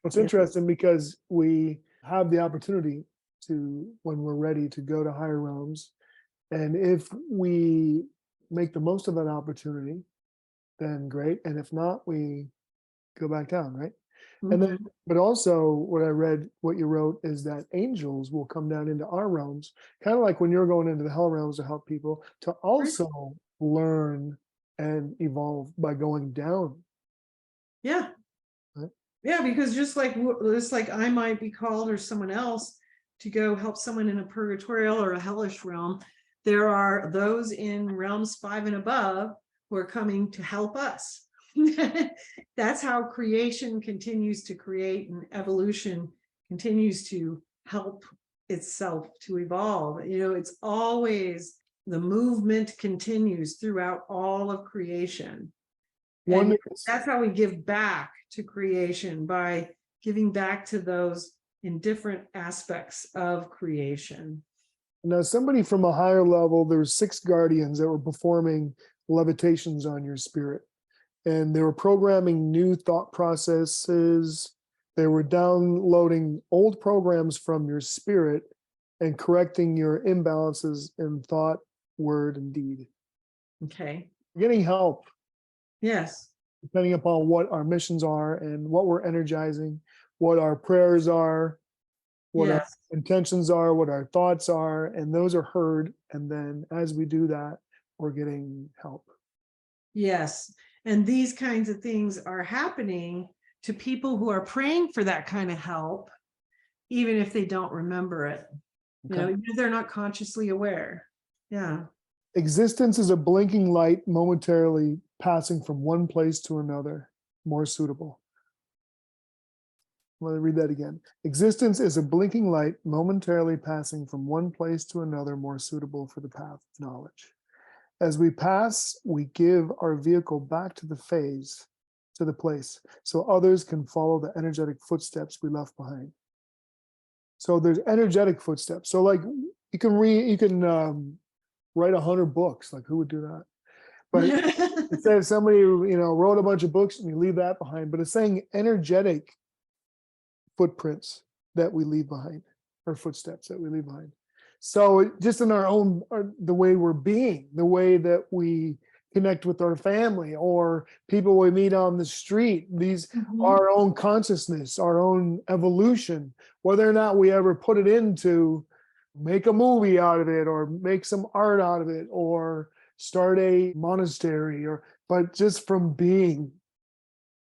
It's interesting because we have the opportunity to, when we're ready, to go to higher realms, and if we make the most of that opportunity, then great, and if not, we go back down, right? And then, but also what I read, what you wrote, is that angels will come down into our realms, kind of like when you're going into the hell realms to help people, to also learn and evolve by going down. Yeah. Right? Yeah, because just like I might be called, or someone else, to go help someone in a purgatorial or a hellish realm, there are those in realms 5 and above who are coming to help us. That's how creation continues to create, and evolution continues to help itself to evolve. It's always, the movement continues throughout all of creation. And that's how we give back to creation, by giving back to those in different aspects of creation. Now, somebody from a higher level, there's 6 guardians that were performing levitations on your spirit. And they were programming new thought processes. They were downloading old programs from your spirit and correcting your imbalances in thought, word, and deed. Okay. Getting help. Yes. Depending upon what our missions are and what we're energizing, what our prayers are, what our intentions are, what our thoughts are, and those are heard. And then as we do that, we're getting help. Yes. And these kinds of things are happening to people who are praying for that kind of help, even if they don't remember it. Okay. They're not consciously aware. Yeah. Existence is a blinking light momentarily passing from one place to another, more suitable. Let me read that again. Existence is a blinking light momentarily passing from one place to another, more suitable for the path of knowledge. As we pass, we give our vehicle back to the place, so others can follow the energetic footsteps we left behind. So there's energetic footsteps. So like you can write 100 books. Like, who would do that? But instead of somebody wrote a bunch of books and you leave that behind, but it's saying energetic footprints that we leave behind, our footsteps that we leave behind. So just in our own, the way we're being, the way that we connect with our family or people we meet on the street, these Mhm. our own consciousness, our own evolution, whether or not we ever put it into make a movie out of it or make some art out of it or start a monastery or but just from being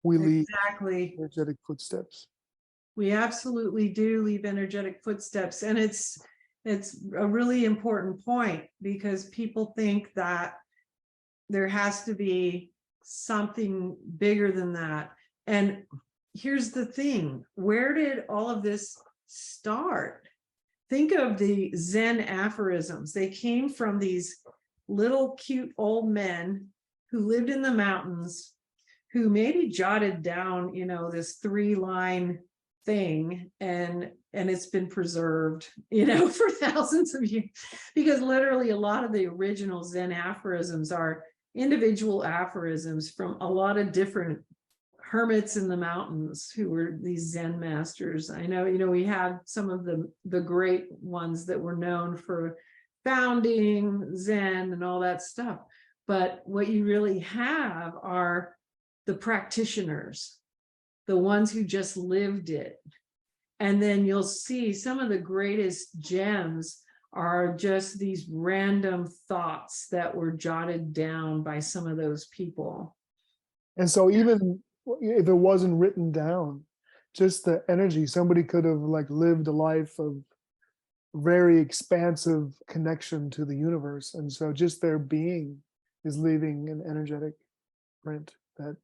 we leave Exactly. energetic footsteps. We absolutely do leave energetic footsteps. And it's a really important point because people think that there has to be something bigger than that. And here's the thing, where did all of this start? Think of the Zen aphorisms. They came from these little cute old men who lived in the mountains, who maybe jotted down, this 3-line thing, and it's been preserved, for thousands of years. Because literally a lot of the original Zen aphorisms are individual aphorisms from a lot of different hermits in the mountains who were these Zen masters. I know, we have some of the great ones that were known for founding Zen and all that stuff. But what you really have are the practitioners, the ones who just lived it. And then you'll see some of the greatest gems are just these random thoughts that were jotted down by some of those people. And so even if it wasn't written down, just the energy, somebody could have like lived a life of very expansive connection to the universe. And so just their being is leaving an energetic print that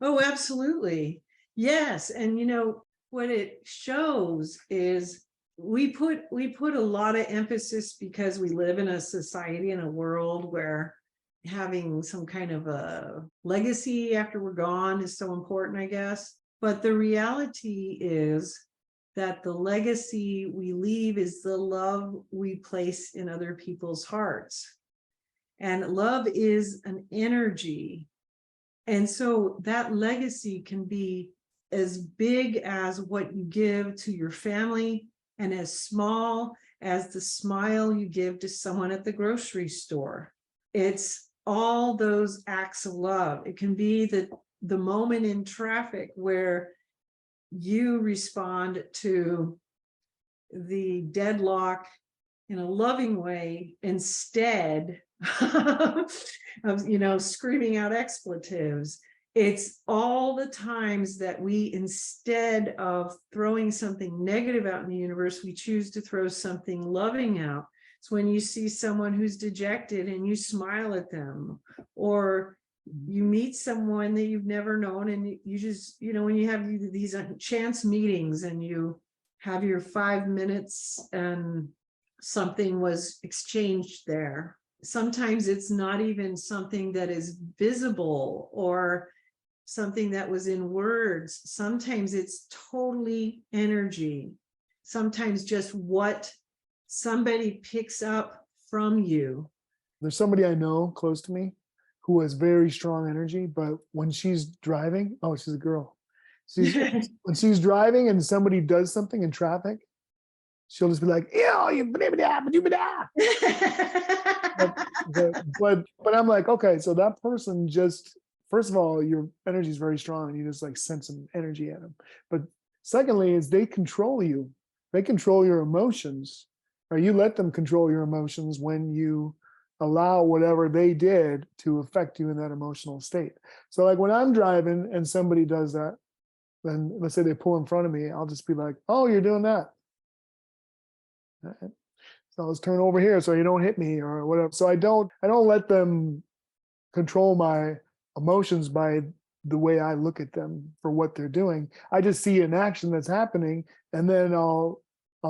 Oh, absolutely. Yes. And what it shows is we put a lot of emphasis because we live in a society and a world where having some kind of a legacy after we're gone is so important, I guess. But the reality is that the legacy we leave is the love we place in other people's hearts. And love is an energy. And so that legacy can be as big as what you give to your family and as small as the smile you give to someone at the grocery store. It's all those acts of love. It can be the moment in traffic where you respond to the deadlock in a loving way instead of screaming out expletives. It's all the times that we, instead of throwing something negative out in the universe, we choose to throw something loving out. It's when you see someone who's dejected and you smile at them, or you meet someone that you've never known and you just, when you have these chance meetings and you have your 5 minutes and something was exchanged there. Sometimes it's not even something that is visible or something that was in words. Sometimes it's totally energy. Sometimes just what somebody picks up from you. there's somebody I know close to me who has very strong energy, but when she's driving, oh, she's a girl. When she's driving and somebody does something in traffic, she'll just be like, "Ew, you blah, blah, blah, blah, blah." But I'm like, okay, so that person just first of all, your energy is very strong, and you just like send some energy at them. But secondly, is they control you. They control your emotions, or you let them control your emotions when you allow whatever they did to affect you in that emotional state. So like when I'm driving and somebody does that, then let's say they pull in front of me, I'll just be like, "Oh, you're doing that. So let's turn over here so you don't hit me or whatever." So I don't let them control my emotions by the way I look at them for what they're doing. I just see an action that's happening, and then I'll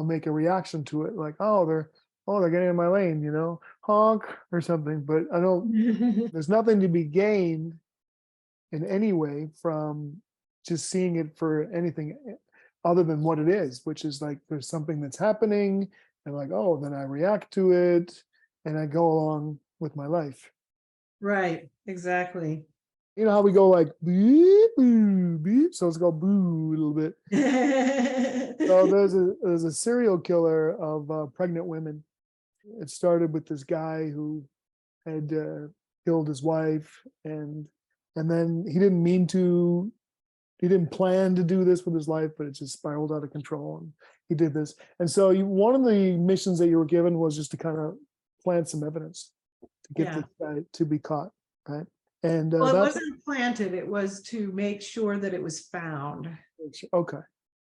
make a reaction to it, like, they're getting in my lane, honk or something. But I don't. There's nothing to be gained in any way from just seeing it for anything other than what it is, which is like there's something that's happening, and like, oh, then I react to it and I go along with my life. Right, exactly. You know how we go like beep, boo, beep, so it's called boo a little bit. So there's a serial killer of pregnant women. It started with this guy who had killed his wife, and then he didn't mean to. He didn't plan to do this with his life, but it just spiraled out of control, and he did this. And so one of the missions that you were given was just to kind of plant some evidence to get Yeah. this guy to be caught, right? And Well, it that's wasn't planted, it was to make sure that it was found. okay.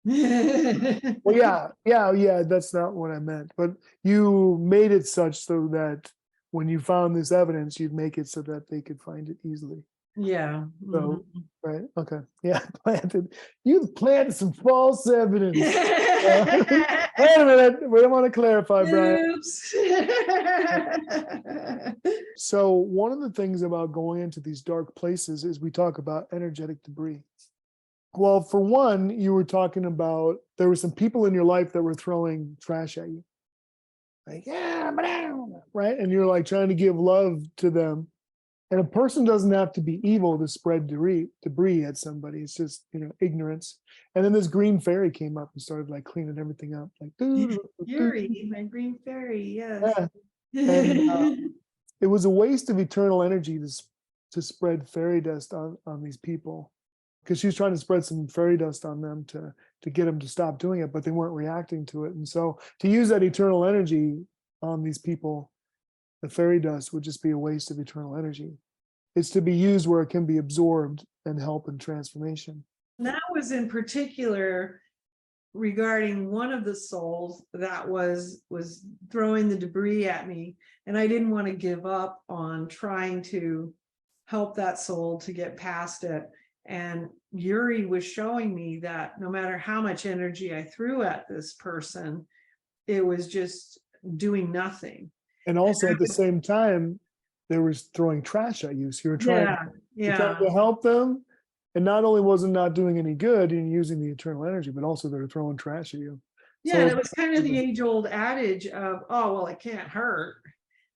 Yeah, Well, yeah. That's not what I meant. But you made it such so that when you found this evidence, you'd make it so that they could find it easily. So, mhm. right, okay, yeah, planted. You planted some false evidence. Wait a minute, we don't want to clarify, Brian. Oops. So one of the things about going into these dark places is we talk about energetic debris. Well, for one, you were talking about there were some people in your life that were throwing trash at you. Like, yeah, right? And you're like trying to give love to them. And a person doesn't have to be evil to spread debris at somebody. It's just, ignorance. And then this green fairy came up and started like cleaning everything up. Like, Yuri, my green fairy, yes. yeah. And it was a waste of eternal energy to spread fairy dust on these people, because she was trying to spread some fairy dust on them to get them to stop doing it, but they weren't reacting to it. And so to use that eternal energy on these people, the fairy dust would just be a waste of eternal energy. It's to be used where it can be absorbed and help in transformation. That was in particular regarding one of the souls that was throwing the debris at me, and I didn't want to give up on trying to help that soul to get past it. And Yuri was showing me that no matter how much energy I threw at this person, it was just doing nothing. And also at the same time, there was throwing trash at you. So you're trying to help them. And not only was it not doing any good in using the eternal energy, but also they're throwing trash at you. Yeah, So and it was kind of the age-old adage of, oh, well, it can't hurt.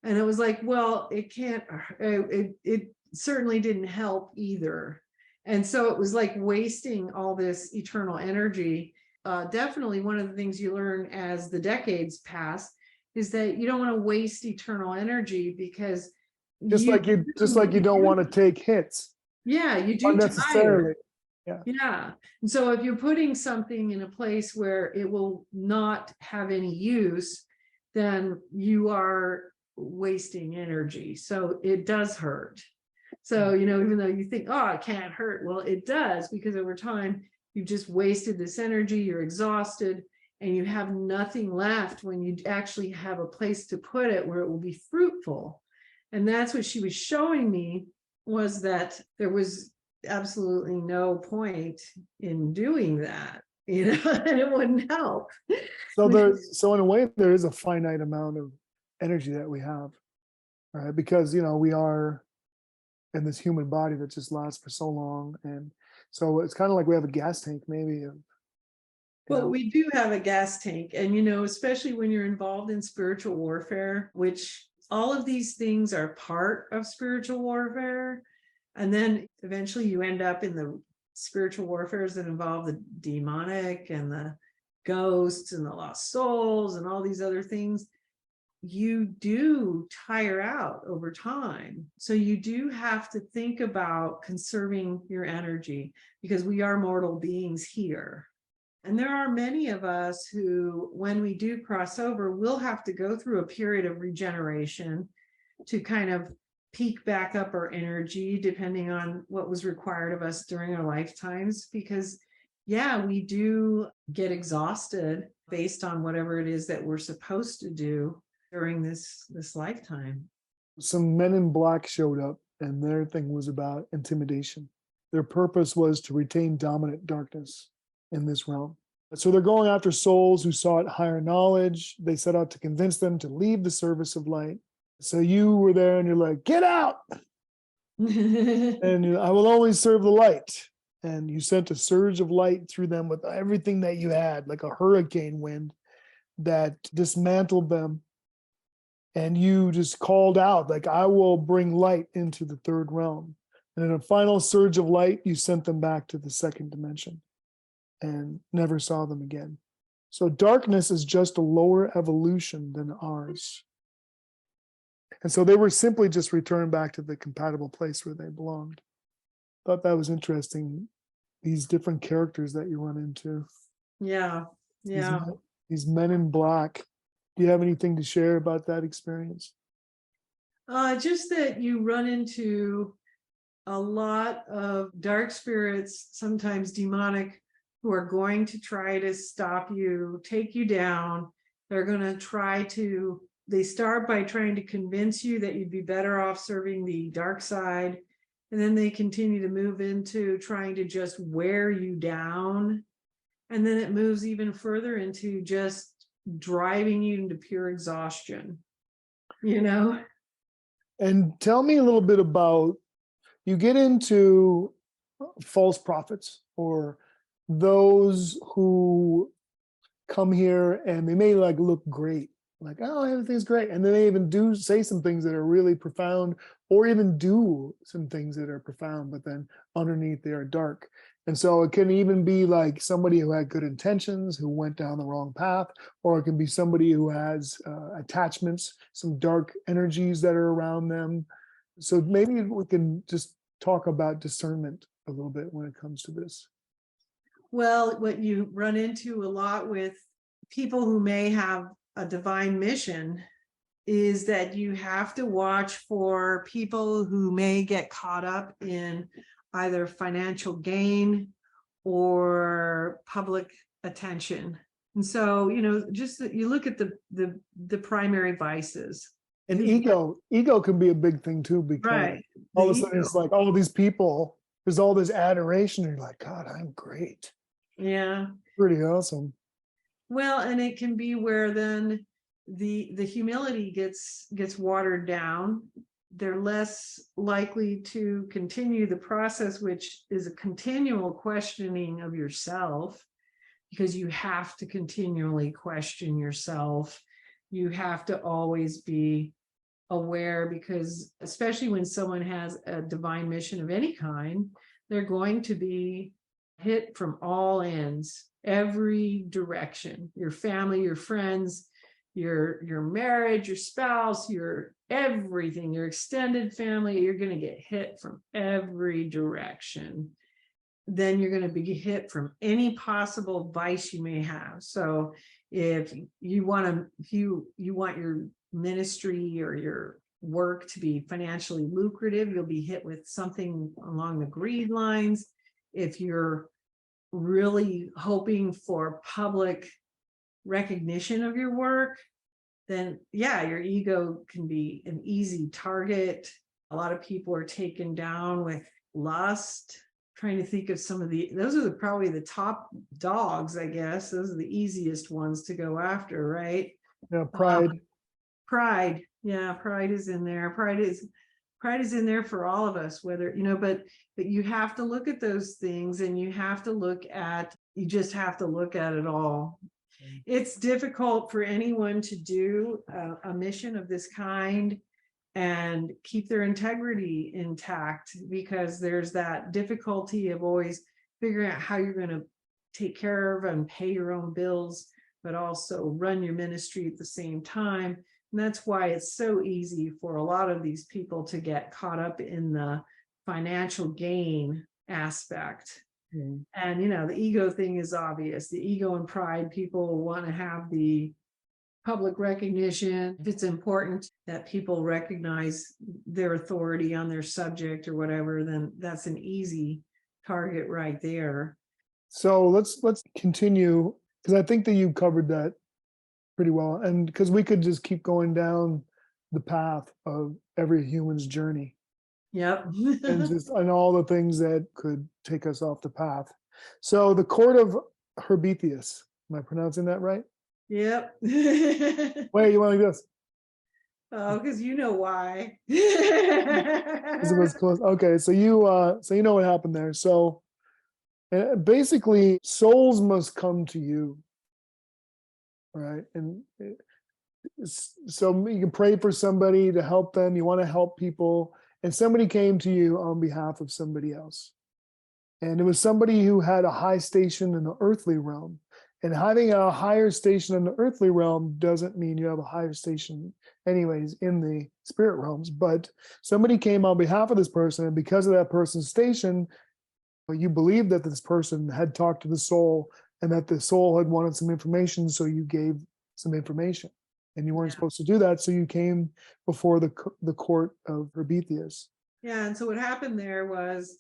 And it was like, well, it can't, it certainly didn't help either. And so it was like wasting all this eternal energy. Definitely one of the things you learn as the decades pass is that you don't want to waste eternal energy, because just like you don't want to take hits. Yeah, you do unnecessarily. Yeah. And so if you're putting something in a place where it will not have any use, then you are wasting energy. So it does hurt. So, even though you think, oh, it can't hurt, well, it does, because over time you've just wasted this energy, you're exhausted, and you have nothing left when you actually have a place to put it where it will be fruitful. And that's what she was showing me, was that there was absolutely no point in doing that, and it wouldn't help. So in a way, there is a finite amount of energy that we have, right? Because we are in this human body that just lasts for so long, and so it's kind of like we have a gas tank, maybe. Well, we do have a gas tank, and especially when you're involved in spiritual warfare, which all of these things are part of spiritual warfare. And then eventually you end up in the spiritual warfares that involve the demonic and the ghosts and the lost souls and all these other things. You do tire out over time. So you do have to think about conserving your energy, because we are mortal beings here. And there are many of us who, when we do cross over, will have to go through a period of regeneration to kind of peak back up our energy, depending on what was required of us during our lifetimes. Because, we do get exhausted based on whatever it is that we're supposed to do during this lifetime. Some men in black showed up, and their thing was about intimidation. Their purpose was to retain dominant darkness in this realm. So they're going after souls who sought higher knowledge. They set out to convince them to leave the service of light. So you were there and you're like, get out. And I will only serve the light. And you sent a surge of light through them with everything that you had, like a hurricane wind that dismantled them. And you just called out, like, I will bring light into the third realm. And in a final surge of light, you sent them back to the second dimension and never saw them again. So darkness is just a lower evolution than ours. And so they were simply just returned back to the compatible place where they belonged. Thought that was interesting. These different characters that you run into. Yeah. Yeah. These men in black. Do you have anything to share about that experience? Just that you run into a lot of dark spirits, sometimes demonic, who are going to try to stop you, take you down. They're going to they start by trying to convince you that you'd be better off serving the dark side. And then they continue to move into trying to just wear you down. And then it moves even further into just driving you into pure exhaustion, you know? And tell me a little bit about, you get into false prophets or those who come here and they may like look great, like, oh, everything's great. And then they even do say some things that are really profound, or even do some things that are profound, but then underneath they are dark. And so it can even be like somebody who had good intentions, who went down the wrong path, or it can be somebody who has attachments, some dark energies that are around them. So maybe we can just talk about discernment a little bit when it comes to this. Well, what you run into a lot with people who may have a divine mission is that you have to watch for people who may get caught up in either financial gain or public attention. And so, just that you look at the primary vices. And ego can be a big thing too, because Right. all of a sudden it's like all these people, there's all this adoration, and you're like, God, I'm great. Yeah. Pretty awesome. Well, and it can be where then the humility gets watered down. They're less likely to continue the process, which is a continual questioning of yourself, because you have to continually question yourself. You have to always be aware, because especially when someone has a divine mission of any kind, they're going to be hit from all ends, every direction. Your family, your friends, your marriage, your spouse, your everything, your extended family, you're going to get hit from every direction. Then you're going to be hit from any possible vice you may have. So if you want your ministry or your work to be financially lucrative, you'll be hit with something along the greed lines. If you're really hoping for public recognition of your work, then yeah, your ego can be an easy target. A lot of people are taken down with lust. Trying to think of some of those are probably the top dogs, I guess. Those are the easiest ones to go after, right? Yeah, pride. Pride. Yeah, pride is in there. Pride is in there for all of us, whether, but you have to look at those things, and you just have to look at it all. It's difficult for anyone to do a mission of this kind and keep their integrity intact, because there's that difficulty of always figuring out how you're going to take care of and pay your own bills, but also run your ministry at the same time. And that's why it's so easy for a lot of these people to get caught up in the financial gain aspect. And, the ego thing is obvious. The ego and pride, people want to have the public recognition. If it's important that people recognize their authority on their subject or whatever, then that's an easy target right there. So let's continue, because I think that you covered that pretty well, and because we could just keep going down the path of every human's journey. Yep. and all the things that could take us off the path. So the court of Herbetheus, am I pronouncing that right? Yep. Wait, you want to do this? Oh, because you know why. Because it was close. Okay, so you know what happened there. So basically, souls must come to you, right? And so you can pray for somebody to help them. You want to help people, and somebody came to you on behalf of somebody else. And it was somebody who had a high station in the earthly realm. And having a higher station in the earthly realm doesn't mean you have a higher station, anyways, in the spirit realms. But somebody came on behalf of this person, and because of that person's station, you believed that this person had talked to the soul and that the soul had wanted some information, so you gave some information. And you weren't supposed to do that, so you came before the court of Prometheus. Yeah, and so what happened there was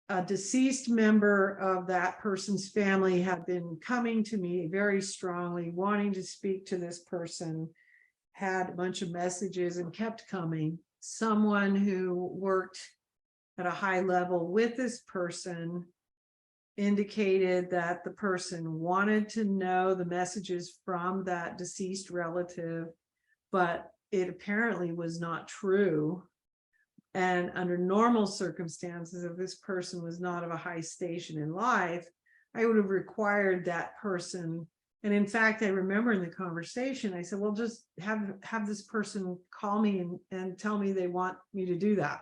a deceased member of that person's family had been coming to me very strongly, wanting to speak to this person, had a bunch of messages and kept coming. Someone who worked at a high level with this person indicated that the person wanted to know the messages from that deceased relative, but it apparently was not true. And under normal circumstances, if this person was not of a high station in life, I would have required that person. And in fact, I remember in the conversation, I said, well, just have this person call me and tell me they want me to do that.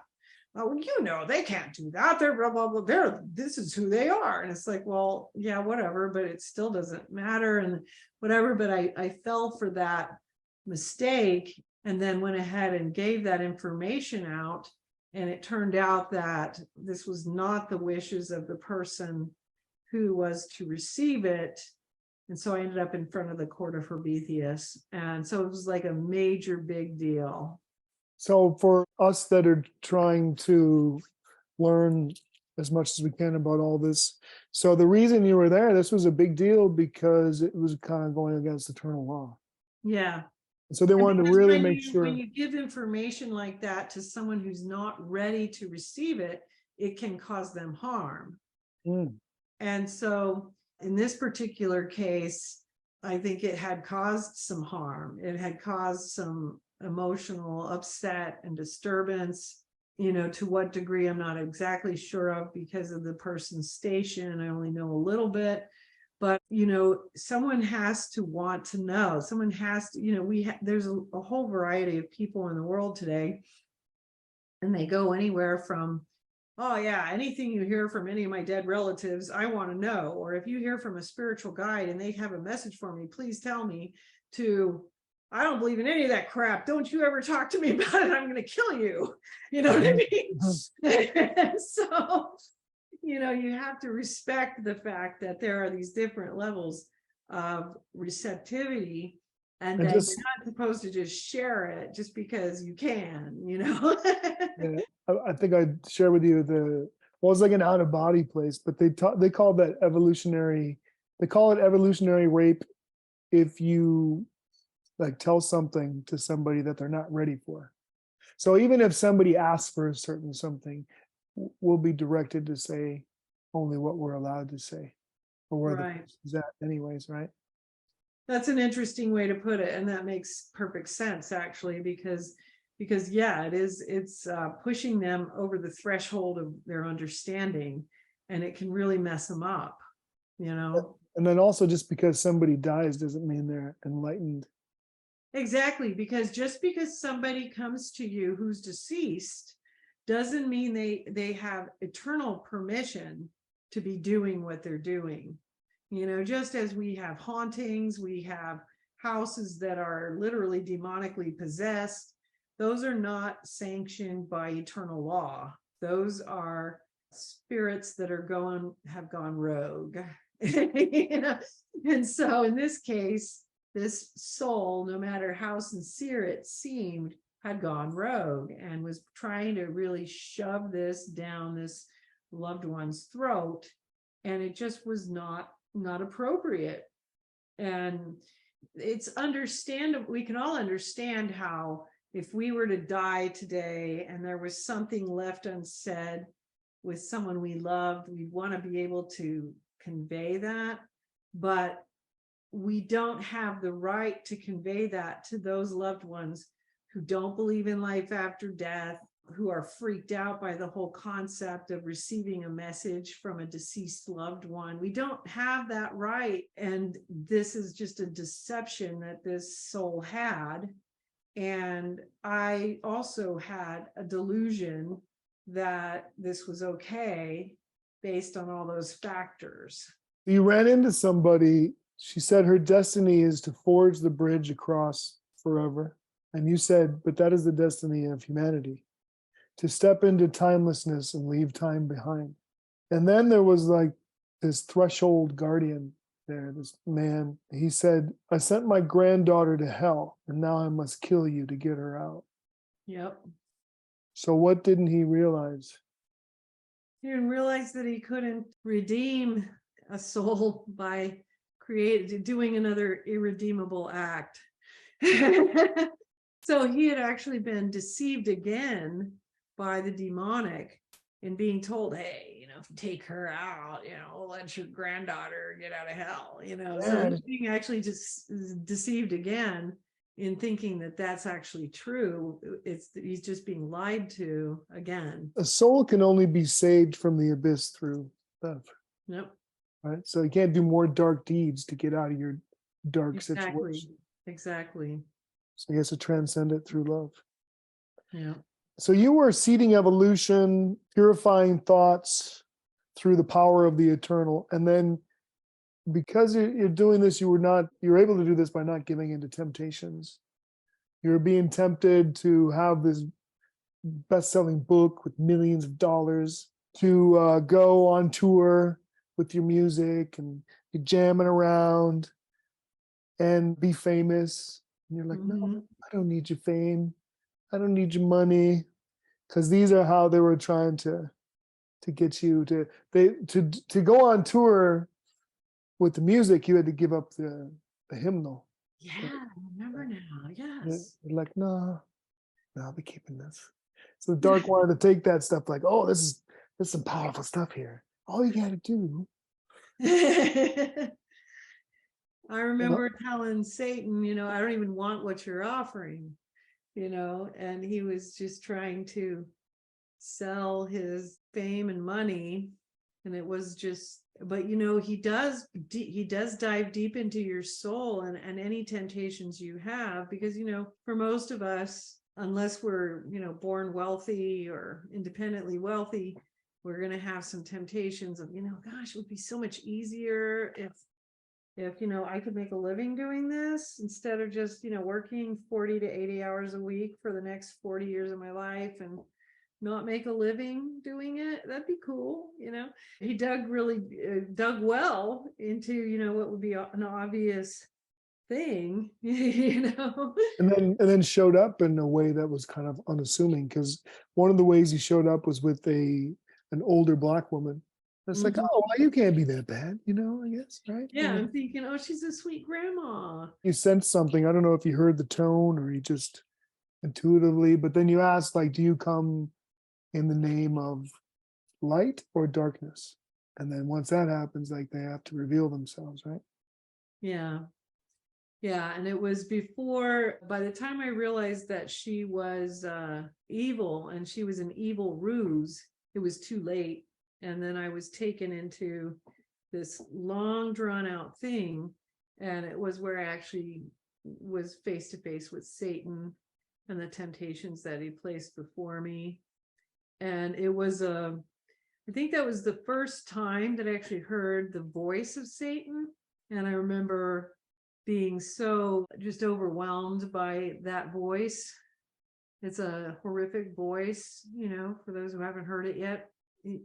Oh, you know, they can't do that. They're blah, blah, blah. This is who they are. And it's like, well, yeah, whatever, but it still doesn't matter and whatever. But I fell for that mistake and then went ahead and gave that information out. And it turned out that this was not the wishes of the person who was to receive it. And so I ended up in front of the court of Prometheus. And so it was like a major big deal. So for us that are trying to learn as much as we can about all this, so the reason you were there, this was a big deal because it was kind of going against eternal law. Yeah. So they wanted to really make sure. When you give information like that to someone who's not ready to receive it, it can cause them harm. And so in this particular case, I think it had caused some harm. It had caused some emotional upset and disturbance. You know, to what degree, I'm not exactly sure of because of the person's station. I only know a little bit. But, you know, someone has to want to know. Someone has to, you know, there's a whole variety of people in the world today. And they go anywhere from, oh, yeah, anything you hear from any of my dead relatives, I want to know. Or if you hear from a spiritual guide and they have a message for me, please tell me, to, I don't believe in any of that crap. Don't you ever talk to me about it. I'm going to kill you. You know what I mean? So, you know, you have to respect the fact that there are these different levels of receptivity and that you're not supposed to just share it just because you can, you know. Yeah, I think I'd share with you well, it's like an out of body place, but they call that evolutionary. They call it evolutionary rape if you like tell something to somebody that they're not ready for. So even if somebody asks for a certain something, we'll be directed to say only what we're allowed to say, or where the person's at anyways, right? That's an interesting way to put it, and that makes perfect sense actually, because yeah, it's pushing them over the threshold of their understanding, and it can really mess them up, you know. And then also, just because somebody dies doesn't mean they're enlightened. Exactly, because just because somebody comes to you who's deceased doesn't mean they have eternal permission to be doing what they're doing. You know, just as we have hauntings, we have houses that are literally demonically possessed. Those are not sanctioned by eternal law. Those are spirits that have gone rogue. You know? And so in this case, this soul, no matter how sincere it seemed, had gone rogue and was trying to really shove this down this loved one's throat. And it just was not appropriate. And it's understandable. We can all understand how if we were to die today and there was something left unsaid with someone we loved, we'd want to be able to convey that. But we don't have the right to convey that to those loved ones who don't believe in life after death, who are freaked out by the whole concept of receiving a message from a deceased loved one. We don't have that right. And this is just a deception that this soul had. And I also had a delusion that this was okay based on all those factors. You ran into somebody, she said her destiny is to forge the bridge across forever. And you said, but that is the destiny of humanity, to step into timelessness and leave time behind. And then there was like this threshold guardian there, this man. He said, I sent my granddaughter to hell, and now I must kill you to get her out. Yep. So what didn't he realize? He didn't realize that he couldn't redeem a soul by doing another irredeemable act. So he had actually been deceived again by the demonic and being told, hey, take her out, let your granddaughter get out of hell, so he's being actually just deceived again in thinking that that's actually true. He's just being lied to again. A soul can only be saved from the abyss through love. Yep. Right. So you can't do more dark deeds to get out of your dark situation. Exactly. So he has to transcend it through love. Yeah. So you were seeding evolution, purifying thoughts through the power of the eternal. And then because you're doing this, you're able to do this by not giving into temptations. You're being tempted to have this best-selling book with millions of dollars, to go on tour with your music and you're jamming around and be famous. And you're like, no, I don't need your fame. I don't need your money. Because these are how they were trying to get you to go on tour with the music. You had to give up the hymnal. Yeah, I remember now. Yes. You're like, no, I'll be keeping this. So the dark wanted to take that stuff, like, oh, there's some powerful stuff here. All you got to do. I remember telling Satan, I don't even want what you're offering, and he was just trying to sell his fame and money. And it was just, but he does dive deep into your soul and any temptations you have, because for most of us, unless we're born wealthy or independently wealthy, we're going to have some temptations of gosh, it would be so much easier if I could make a living doing this instead of just working 40 to 80 hours a week for the next 40 years of my life and not make a living doing it. That'd be cool. He dug well into what would be an obvious thing. And then showed up in a way that was kind of unassuming, because one of the ways he showed up was with an older Black woman. It's like, oh, well, you can't be that bad, I guess, right? Yeah, I'm thinking, oh, she's a sweet grandma. You sense something. I don't know if you heard the tone or you just intuitively, but then you ask, like, do you come in the name of light or darkness? And then once that happens, like, they have to reveal themselves, right? Yeah. And it was by the time I realized that she was evil and she was an evil ruse, it was too late. And then I was taken into this long drawn out thing. And it was where I actually was face to face with Satan and the temptations that he placed before me. And it was I think that was the first time that I actually heard the voice of Satan. And I remember being so just overwhelmed by that voice. It's a horrific voice, for those who haven't heard it yet.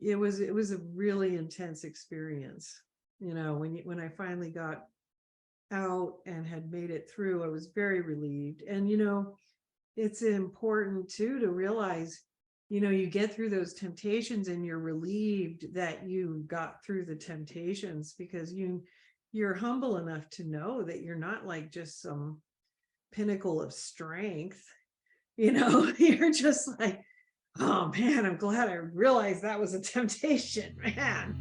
It was a really intense experience. When I finally got out and had made it through, I was very relieved. And it's important too to realize you get through those temptations and you're relieved that you got through the temptations, because you're humble enough to know that you're not like just some pinnacle of strength. You're just like, oh man, I'm glad I realized that was a temptation, man.